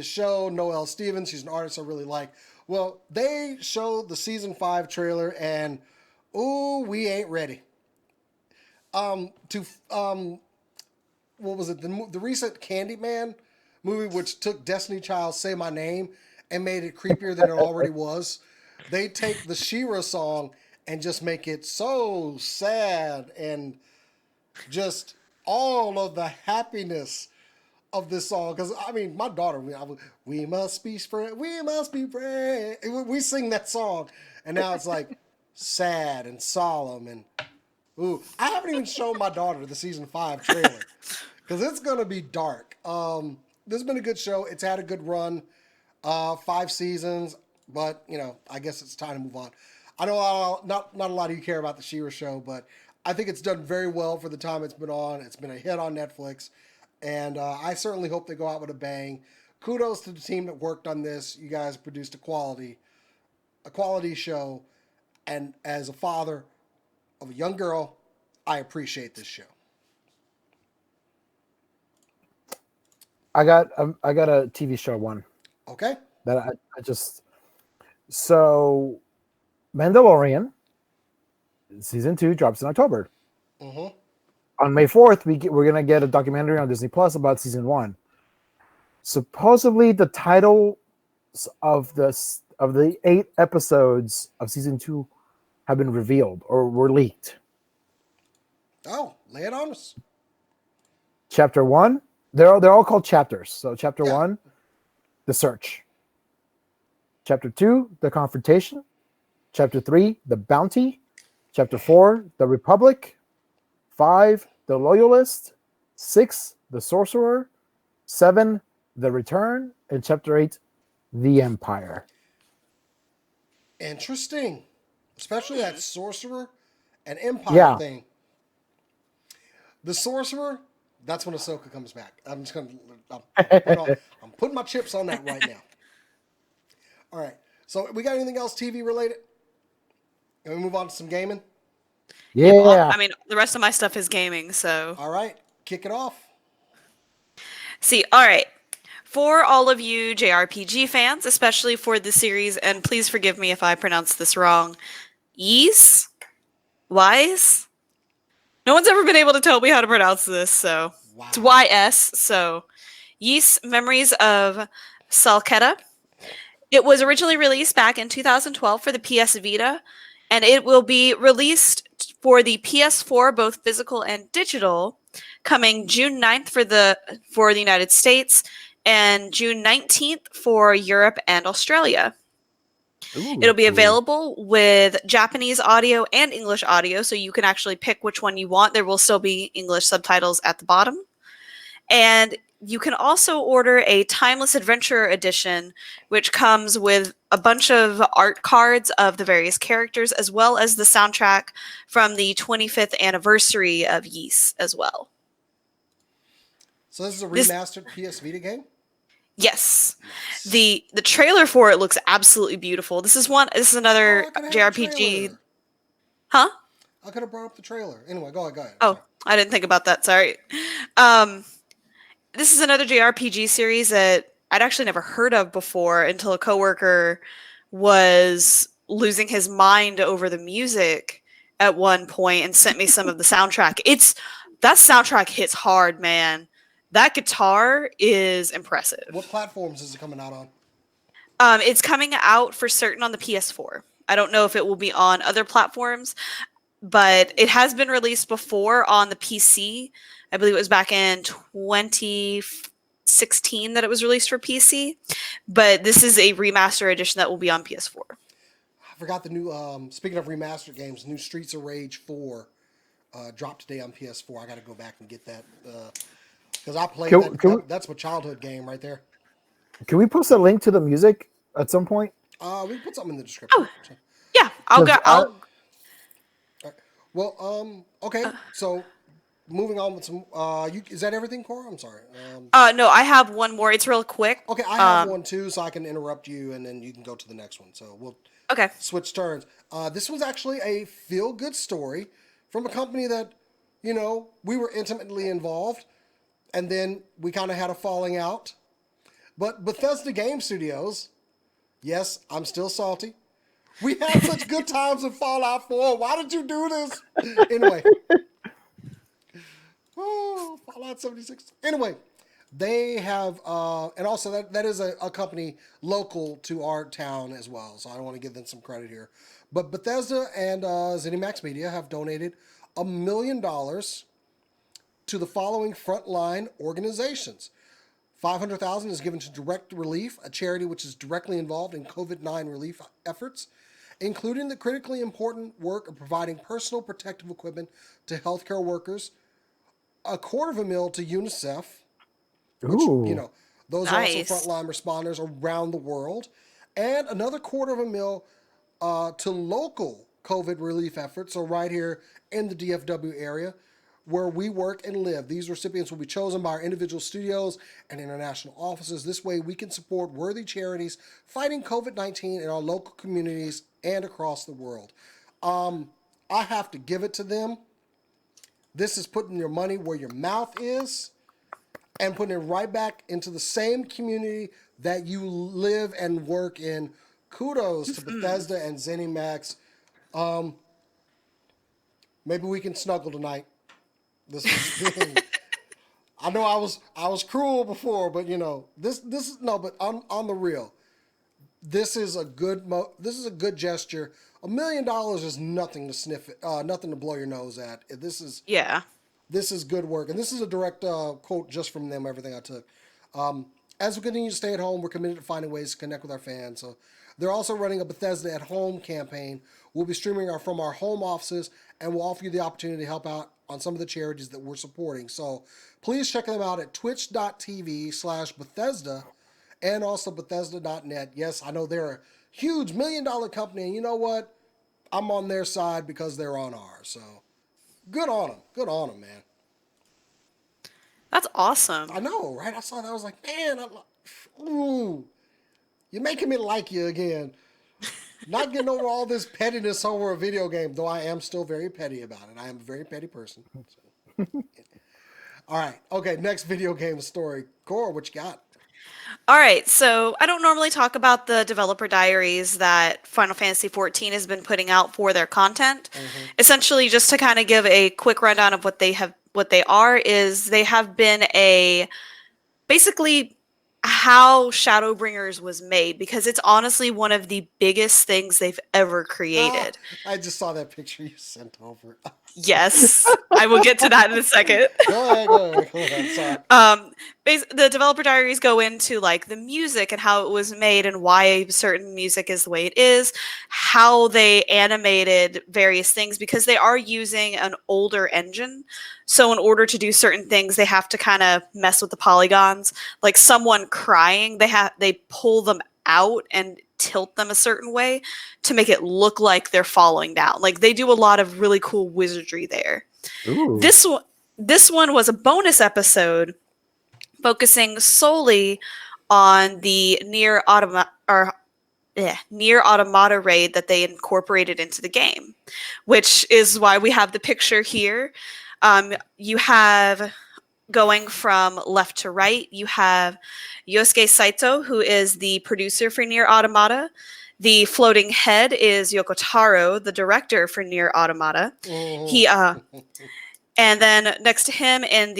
show. Noelle Stevens, she's an artist I really like. Well, they showed the season 5 trailer, and ooh, we ain't ready. What was it? The recent Candyman movie, which took Destiny Child's "Say My Name" and made it creepier than it already was. They take the She-Ra song and just make it so sad and just all of the happiness of this song. Because I mean, my daughter, we must be friends, we must be friends. We sing that song, and now it's like sad and solemn and ooh. I haven't even shown my daughter the season 5 trailer because it's gonna be dark. This has been a good show. It's had a good run, 5 seasons, but you know, I guess it's time to move on. I know not a lot of you care about the She-Ra show, but I think it's done very well for the time it's been on. It's been a hit on Netflix, and I certainly hope they go out with a bang. Kudos to the team that worked on this. You guys produced a quality show, and as a father of a young girl, I appreciate this show. I got a TV show one Okay. that I just so Mandalorian season 2 drops in October. Mm-hmm. On May 4th, we're gonna get a documentary on Disney Plus about season 1. Supposedly, the title of the 8 episodes of season 2 have been revealed or were leaked. Oh, lay it on us. Chapter 1, they're all called chapters. So chapter Yeah. 1, the search. Chapter 2, the confrontation. Chapter 3, the bounty. Chapter 4, the Republic. 5, the loyalist. 6, the sorcerer. 7, the return. And chapter 8, the empire. Interesting. Especially that sorcerer and empire thing. The sorcerer, that's when Ahsoka comes back. I'm putting my chips on that right now. All right. So we got anything else TV related? Can we move on to some gaming? Yeah. I mean, the rest of my stuff is gaming, so. All right. Kick it off. See, all right. For all of you JRPG fans, especially for the series, and please forgive me if I pronounce this wrong, Ys? Wise? No one's ever been able to tell me how to pronounce this, so. Wow. It's YS, so. Ys Memories of Salketa. It was originally released back in 2012 for the PS Vita, and it will be released for the PS4, both physical and digital, coming June 9th for the United States and June 19th for Europe and Australia. Ooh, It'll be cool. available with Japanese audio and English audio, so you can actually pick which one you want. There will still be English subtitles at the bottom. And you can also order a Timeless Adventure Edition, which comes with a bunch of art cards of the various characters, as well as the soundtrack from the 25th anniversary of Ys as well. So this is a remastered PS Vita game? Yes. Nice. The trailer for it looks absolutely beautiful. This is another I could have JRPG. the trailer. Huh? I could have brought up the trailer. Anyway, go ahead. Oh, Sorry. I didn't think about that. Sorry. This is another JRPG series that I'd actually never heard of before until a coworker was losing his mind over the music at one point and sent me some of the soundtrack. That soundtrack hits hard, man. That guitar is impressive. What platforms is it coming out on? It's coming out for certain on the PS4. I don't know if it will be on other platforms, but it has been released before on the PC. I believe it was back in 2016 that it was released for PC, but this is a remaster edition that will be on PS4. I forgot the new, speaking of remastered games, new Streets of Rage 4 dropped today on PS4. I got to go back and get that because I played that's my childhood game right there. Can we post a link to the music at some point? We can put something in the description. Oh, yeah, I'll Well, okay. So moving on with some. Is that everything, Cora? I'm sorry. no, I have one more. It's real quick. Okay, I have one too, so I can interrupt you, and then you can go to the next one. So we'll switch turns. This was actually a feel-good story from a company that, we were intimately involved, and then we kind of had a falling out. But Bethesda Game Studios, yes, I'm still salty. We had such good times in Fallout 4. Why did you do this? Anyway. Oh, Fallout 76. Anyway, They have, and also that is a company local to our town as well. So I want to give them some credit here. But Bethesda and ZeniMax Media have donated $1 million to the following frontline organizations. 500,000 is given to Direct Relief, a charity which is directly involved in COVID-19 relief efforts, including the critically important work of providing personal protective equipment to healthcare workers. $250,000 to UNICEF, which, Ooh. those are also Nice. frontline responders around the world, and another $250,000 to local COVID relief efforts. So right here in the DFW area, where we work and live, these recipients will be chosen by our individual studios and international offices. This way, we can support worthy charities fighting COVID-19 in our local communities and across the world. I have to give it to them. This is putting your money where your mouth is and putting it right back into the same community that you live and work in. Kudos to Bethesda and ZeniMax. Maybe we can snuggle tonight. This is I know I was cruel before, but this is no. But on the real, this is a good gesture. $1 million is nothing to sniff it, nothing to blow your nose at. Yeah. This is good work, and this is a direct quote just from them. Everything I took. As we continue to stay at home, we're committed to finding ways to connect with our fans. So they're also running a Bethesda at Home campaign. We'll be streaming from our home offices, and we'll offer you the opportunity to help out on some of the charities that we're supporting. So please check them out at twitch.tv/Bethesda and also Bethesda.net. Yes, I know they're a huge $1 million company, and you know what? I'm on their side because they're on ours. So good on them. Good on them, man. That's awesome. I know, right? I saw that. I was like, man, ooh, you're making me like you again. Not getting over all this pettiness over a video game, though I am still very petty about it. I am a very petty person. So. All right. Okay, next video game story. Cora, what you got? All right, so I don't normally talk about the developer diaries that Final Fantasy XIV has been putting out for their content. Essentially, just to kind of give a quick rundown of what they are, is they have been basically how Shadowbringers was made, because it's honestly one of the biggest things they've ever created. I just saw that picture you sent over. Yes, I will get to that in a second. Go ahead. Sorry. The developer diaries go into like the music and how it was made and why certain music is the way it is, how they animated various things, because they are using an older engine. So in order to do certain things, they have to kind of mess with the polygons. Like someone crying, they pull them out and tilt them a certain way to make it look like they're falling down. Like they do a lot of really cool wizardry there. Ooh. This one was a bonus episode focusing solely on the Nier Automata raid that they incorporated into the game, which is why we have the picture here. You have, going from left to right, you have Yosuke Saito, who is the producer for Nier Automata. The floating head is Yoko Taro, the director for Nier Automata. He and then next to him in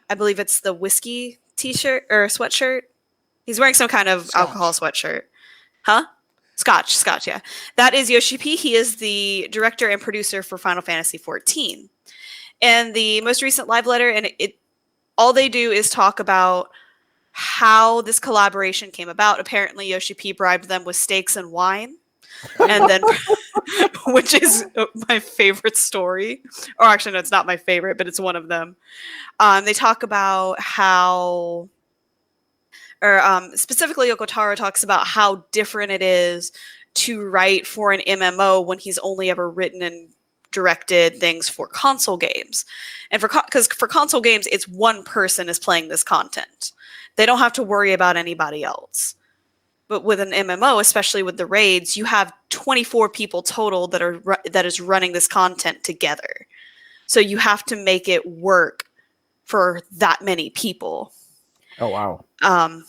I believe it's the whiskey t-shirt or sweatshirt. He's wearing some kind of alcohol sweatshirt. Huh? Scotch, yeah. That is Yoshi P. He is the director and producer for Final Fantasy XIV. And the most recent live letter, and all they do is talk about how this collaboration came about. Apparently, Yoshi P bribed them with steaks and wine. And then, which is my favorite story. Or actually, no, it's not my favorite, but it's one of them. They talk about how, specifically Yoko Taro talks about how different it is to write for an MMO when he's only ever written and directed things for console games. And because for console games, it's one person is playing this content. They don't have to worry about anybody else. But with an MMO, especially with the raids, you have 24 people total that is running this content together. So you have to make it work for that many people. Oh wow!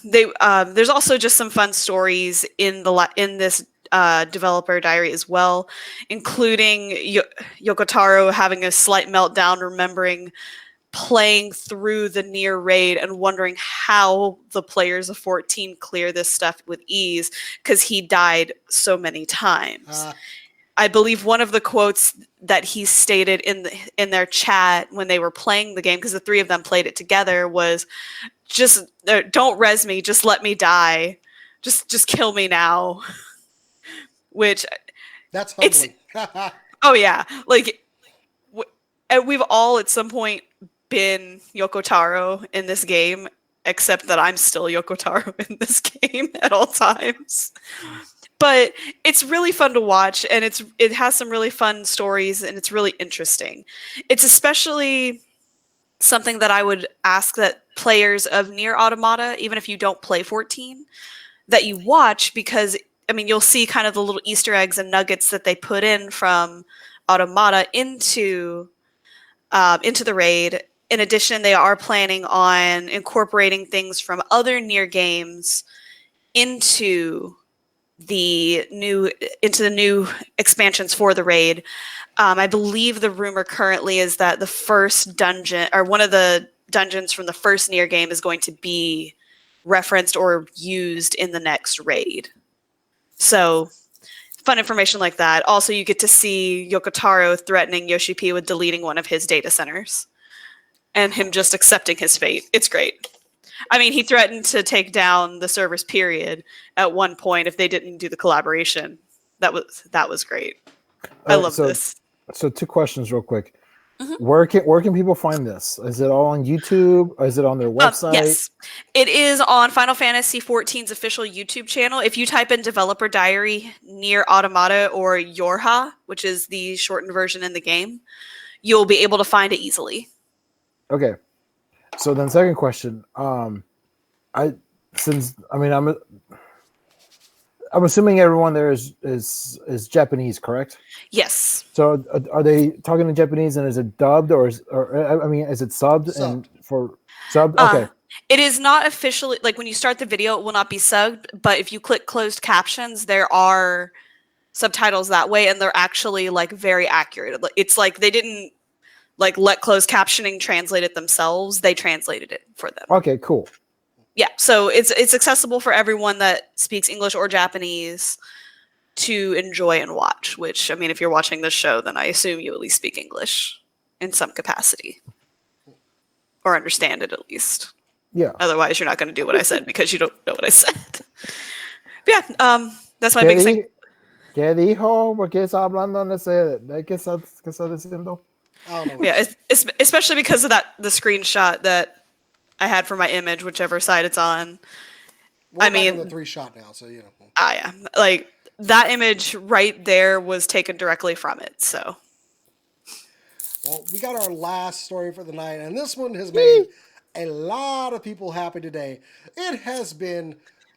There's also just some fun stories in this developer diary as well, including Yoko Taro having a slight meltdown, remembering playing through the near raid and wondering how the players of 14 clear this stuff with ease because he died so many times. I believe one of the quotes that he stated in their chat when they were playing the game, because the three of them played it together, was just don't res me, just let me die, just kill me now. Which That's humbling. oh yeah, like we've all at some point been Yoko Taro in this game, except that I'm still Yoko Taro in this game at all times. But it's really fun to watch, and it has some really fun stories, and it's really interesting. It's especially something that I would ask that players of Nier Automata, even if you don't play 14, that you watch, because I mean you'll see kind of the little Easter eggs and nuggets that they put in from Automata into the raid. In addition, they are planning on incorporating things from other Nier games into the new expansions for the raid. I believe the rumor currently is that the first dungeon, or one of the dungeons from the first Nier game, is going to be referenced or used in the next raid. So fun information like that. Also, you get to see Yoko Taro threatening Yoshi P with deleting one of his data centers and him just accepting his fate. It's great. I mean, he threatened to take down the servers, period, at one point if they didn't do the collaboration. That was great. I love this. So 2 questions real quick. Where can people find this? Is it all on YouTube? Or is it on their website? Yes, it is on Final Fantasy XIV's official YouTube channel. If you type in Developer Diary, Nier Automata, or Yorha, which is the shortened version in the game, you'll be able to find it easily. Okay. So then, second question. I'm assuming everyone there is Japanese, correct? Yes. So are they talking in Japanese, and is it dubbed or is it subbed? Subbed. And for subbed? Okay. It is not officially, like when you start the video, it will not be subbed, but if you click closed captions, there are subtitles that way, and they're actually like very accurate. It's like they didn't like let closed captioning translate it themselves. They translated it for them. Okay, cool. Yeah, so it's accessible for everyone that speaks English or Japanese to enjoy and watch, which, I mean, if you're watching this show, then I assume you at least speak English in some capacity. Or understand it at least. Yeah. Otherwise, you're not going to do what I said because you don't know what I said. But yeah, that's my biggest thing. ¿Qué dijo? ¿Por qué está hablando? ¿De qué está diciendo? I don't know. Yeah, especially because of the screenshot that I had for my image, whichever side it's on. We're back on the 3-shot now, so you know. Yeah, like that image right there was taken directly from it. So, well, we got our last story for the night, and this one has made a lot of people happy today. It has been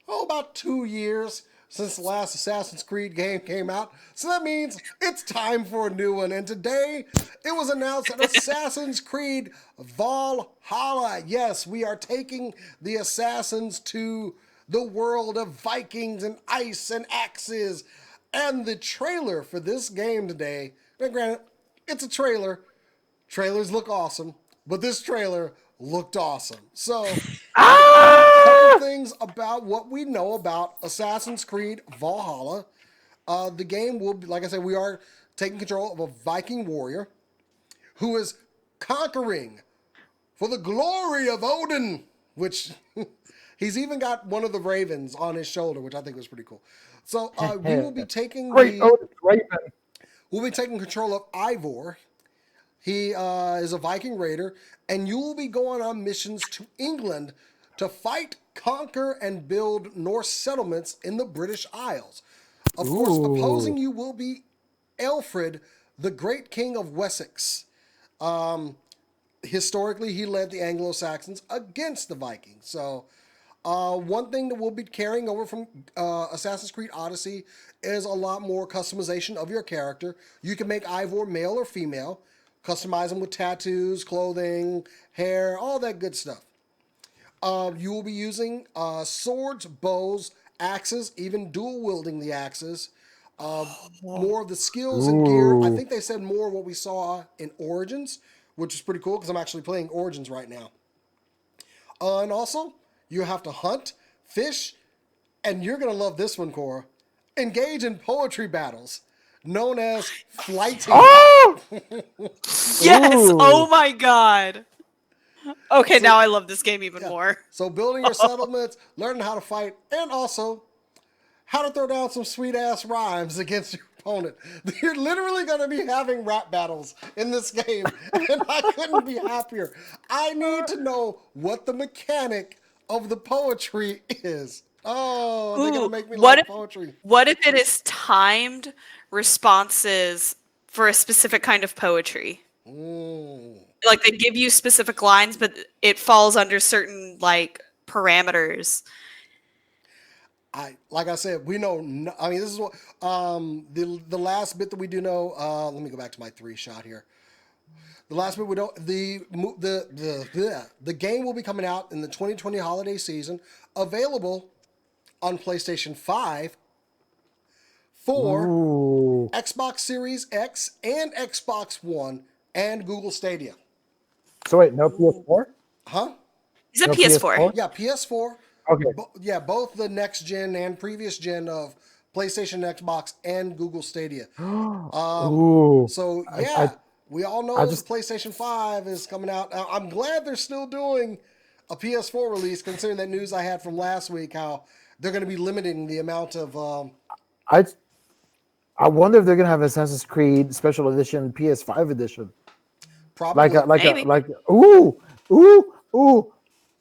about 2 years since the last Assassin's Creed game came out, so that means it's time for a new one. And today, it was announced that Assassin's Creed Valhalla. Yes, we are taking the Assassins to the world of Vikings and ice and axes. And the trailer for this game today, now granted, it's a trailer. Trailers look awesome, but this trailer looked awesome. So, a couple things about what we know about Assassin's Creed Valhalla. The game will be, like I said, we are taking control of a Viking warrior who is conquering for the glory of Odin, which he's even got one of the ravens on his shoulder, which I think was pretty cool. So we will be taking we'll be taking control of Ivor. He is a Viking raider, and you will be going on missions to England to fight, conquer, and build Norse settlements in the British Isles. Of course, opposing you will be Alfred, the great king of Wessex. Historically, he led the Anglo-Saxons against the Vikings. So, one thing that we'll be carrying over from Assassin's Creed Odyssey is a lot more customization of your character. You can make Ivor male or female, customize them with tattoos, clothing, hair, all that good stuff. You will be using swords, bows, axes, even dual wielding the axes. More of the skills and gear. I think they said more of what we saw in Origins, which is pretty cool because I'm actually playing Origins right now. And also, you have to hunt, fish, and you're going to love this one, Cora. Engage in poetry battles, known as flighting. Oh! Yes! Ooh. Oh my god. Okay, So- now I love this game even Yeah. more. So building your settlements, learning how to fight, and also how to throw down some sweet ass rhymes against your opponent. You're literally going to be having rap battles in this game, and I couldn't be happier. I need to know what the mechanic of the poetry is. Oh, they're going to Ooh, make me what like if poetry. what if it is timed responses for a specific kind of poetry? Mm. Like they give you specific lines, but it falls under certain like parameters. Like I said, we know. I mean, this is what the last bit that we do know. Let me go back to my 3 shot here. The last bit we don't the game will be coming out in the 2020 holiday season, available on PlayStation 5 for Ooh. Xbox Series X and Xbox One and Google Stadia. So wait, no PS4? Huh? Is it No PS4? PS4? Yeah, PS4. Okay. Yeah, both the next gen and previous gen of PlayStation, Xbox, and Google Stadia. Ooh. So I, yeah, we all know I the just PlayStation 5 is coming out. I'm glad they're still doing a PS4 release, considering that news I had from last week, how they're going to be limiting the amount of I I wonder if they're gonna have Assassin's Creed Special Edition PS5 edition. probably. Maybe. Ooh,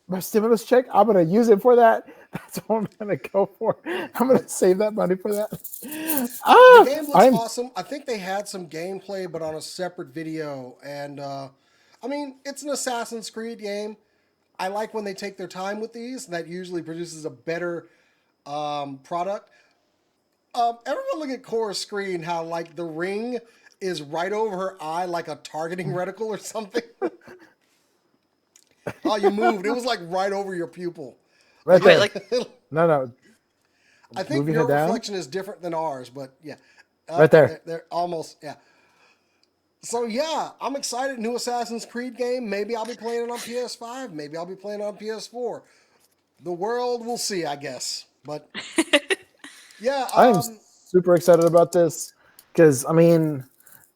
my stimulus check, I'm gonna use it for that. That's what I'm gonna go for. I'm gonna save that money for that. The game looks I'm awesome. I think they had some gameplay, but on a separate video. And I mean, it's an Assassin's Creed game. I like when they take their time with these. That usually produces a better product. Everyone look at Cora's screen. How like the ring is right over her eye, like a targeting reticle or something. Oh, you moved. It was like right over your pupil. right Wait, there. like No. I think Move your your head down. reflection is different than ours, but yeah. Right there. They're almost, yeah. So yeah, I'm excited. New Assassin's Creed game. Maybe I'll be playing it on PS5. Maybe I'll be playing it on PS4. The world will see, I guess. But yeah, I'm super excited about this because I mean,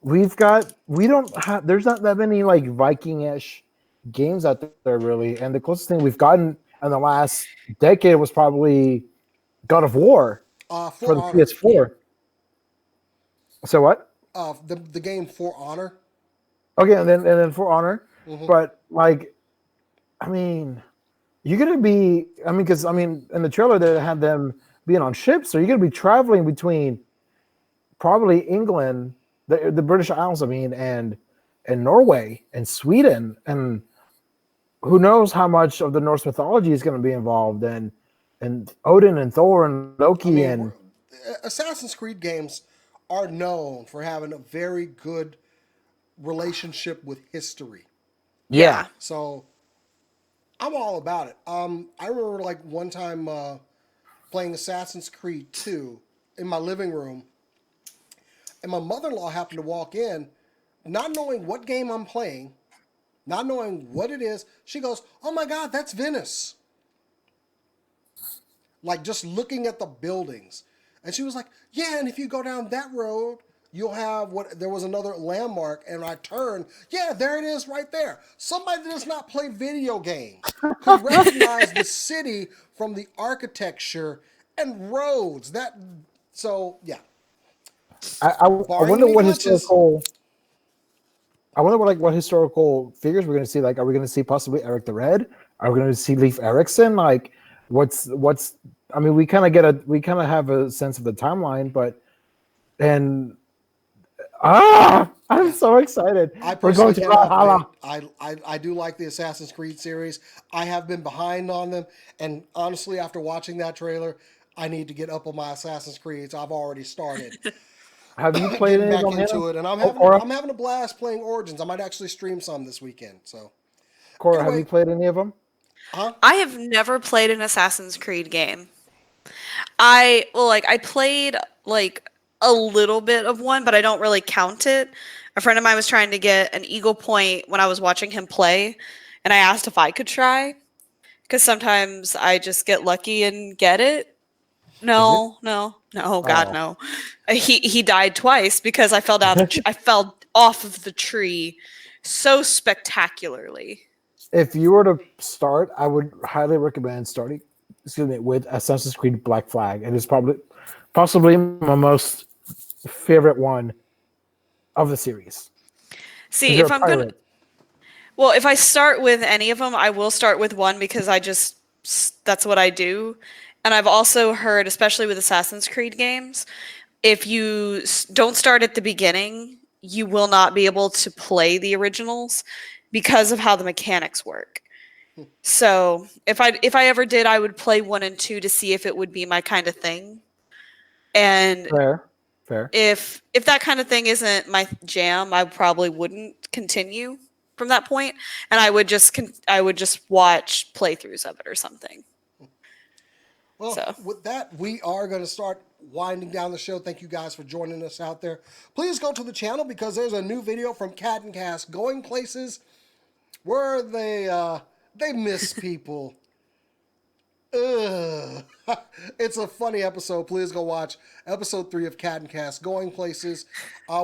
we don't have there's not that many like Viking-ish games out there really, and the closest thing we've gotten in the last decade was probably God of War For for the Honor. PS4. So what? The game For Honor. Okay, and then For Honor, but like, I mean, you're gonna be. I mean, because I mean, in the trailer they had them being on ships, so you're gonna be traveling between probably England, the British Isles, I mean, and Norway and Sweden, and who knows how much of the Norse mythology is going to be involved, and Odin and Thor and Loki I mean, and Assassin's Creed games are known for having a very good relationship with history. yeah. So I'm all about it. I remember like one time playing Assassin's Creed 2 in my living room, and my mother-in-law happened to walk in, not knowing what game I'm playing, not knowing what it is. She goes, "Oh my God, that's Venice!" Like just looking at the buildings, and she was like, "Yeah, and if you go down that road, you'll have what." There was another landmark, and I turned. Yeah, there it is, right there. Somebody that does not play video games could recognize the city from the architecture and roads. So yeah. I Barring wonder any what glitches. historical. I wonder what historical figures we're going to see. Like, are we going to see possibly Eric the Red? Are we going to see Leif Erikson? Like, what's? I mean, we kind of have a sense of the timeline, but and I'm so excited. I We're going personally to cannot Valhalla. wait. I do like the Assassin's Creed series. I have been behind on them, and honestly, after watching that trailer, I need to get up on my Assassin's Creeds. I've already started Have you played getting any of back them? into it, and Cora? I'm having a blast playing Origins. I might actually stream some this weekend. So Cora, have anyway, you played any of them? I have never played an Assassin's Creed game. I played like a little bit of one, but I don't really count it. A friend of mine was trying to get an eagle point when I was watching him play, and I asked if I could try because sometimes I just get lucky and get it. Is it? No, God, Oh, no. He died twice because I fell down. I fell off of the tree so spectacularly. if you were to start, I would highly recommend starting. Excuse me, with Assassin's Creed Black Flag. It is possibly my most favorite one of the series. Because See, you're if a I'm gonna, pirate. well, if I start with any of them, I will start with one because that's what I do. And I've also heard, especially with Assassin's Creed games, if you don't start at the beginning, you will not be able to play the originals because of how the mechanics work. So if I ever did, I would play 1 and 2 to see if it would be my kind of thing. And Fair, fair. if that kind of thing isn't my jam, I probably wouldn't continue from that point, and I would just watch playthroughs of it or something. Well, So with that, we are going to start winding down the show. Thank you guys for joining us out there. Please go to the channel because there's a new video from Cat and Cast going places where they miss people. Ugh. It's a funny episode. Please go watch episode 3 of Cat and Cast Going Places.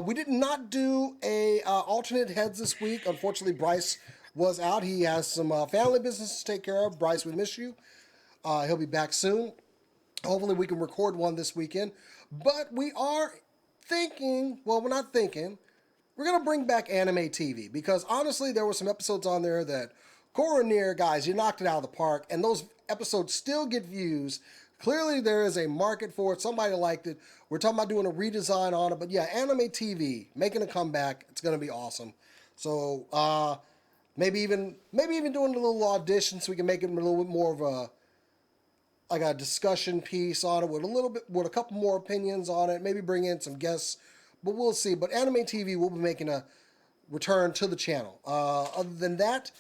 We did not do a alternate heads this week. Unfortunately, Bryce was out. He has some family business to take care of. Bryce, we miss you. He'll be back soon. Hopefully we can record one this weekend. But we are thinking, well, we're not thinking, we're going to bring back anime TV because honestly, there were some episodes on there that Near, guys, you knocked it out of the park, and those episodes still get views. Clearly, there is a market for it. Somebody liked it. We're talking about doing a redesign on it, but yeah, anime TV making a comeback. It's going to be awesome. So maybe even doing a little audition so we can make it a little bit more of a discussion piece on it with a couple more opinions on it. Maybe bring in some guests, but we'll see. But anime TV will be making a return to the channel. Other than that,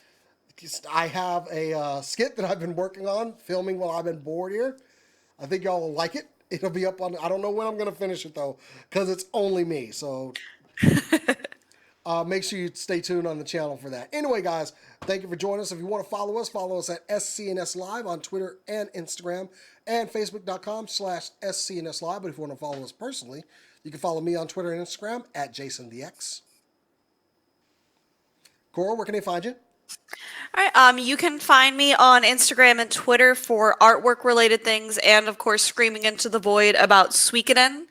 I have a skit that I've been working on, filming while I've been bored here. I think y'all will like it. It'll be up on, I don't know when I'm going to finish it though, because it's only me. So make sure you stay tuned on the channel for that. Anyway, guys, thank you for joining us. If you want to follow us at SCNS Live on Twitter and Instagram and Facebook.com/SCNS Live. But if you want to follow us personally, you can follow me on Twitter and Instagram at JasonDX. Cora, where can they find you? all right, you can find me on Instagram and Twitter for artwork related things, and of course, screaming into the void about Suikoden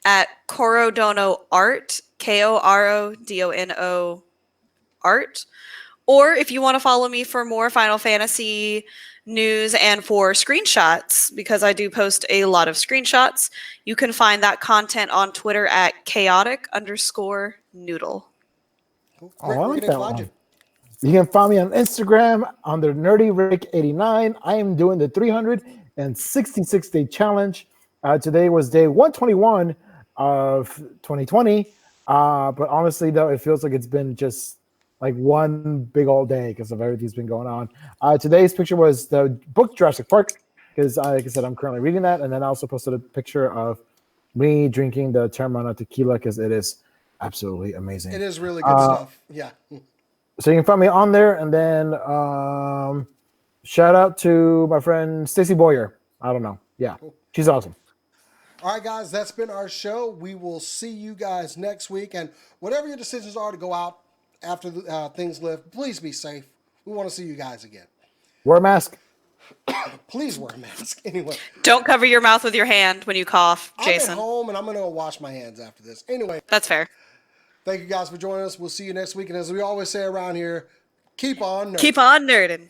at Korodono Art, KORODONO Art. Or if you want to follow me for more Final Fantasy news and for screenshots, because I do post a lot of screenshots, you can find that content on Twitter at chaotic_noodle. Cool. Oh, Rick, I where like can they that find one. you? You can find me on Instagram under NerdyRick89. I am doing the 366-day challenge. Today was day 121 of 2020. But honestly, though, it feels like it's been just like one big old day because of everything's been going on. Today's picture was the book Jurassic Park because, like I said, I'm currently reading that. And then I also posted a picture of me drinking the Terramana tequila because it is absolutely amazing. It is really good stuff. Yeah. So you can find me on there, and then shout out to my friend Stacy Boyer. I don't know. Yeah, she's awesome. All right, guys, that's been our show. We will see you guys next week. And whatever your decisions are to go out after things lift, please be safe. We want to see you guys again. Wear a mask. Please wear a mask. Anyway, Don't cover your mouth with your hand when you cough, I'm at Jason. home and I'm going to go wash my hands after this. Anyway, That's fair. thank you guys for joining us. We'll see you next week. And as we always say around here, keep on nerding. Keep on nerding.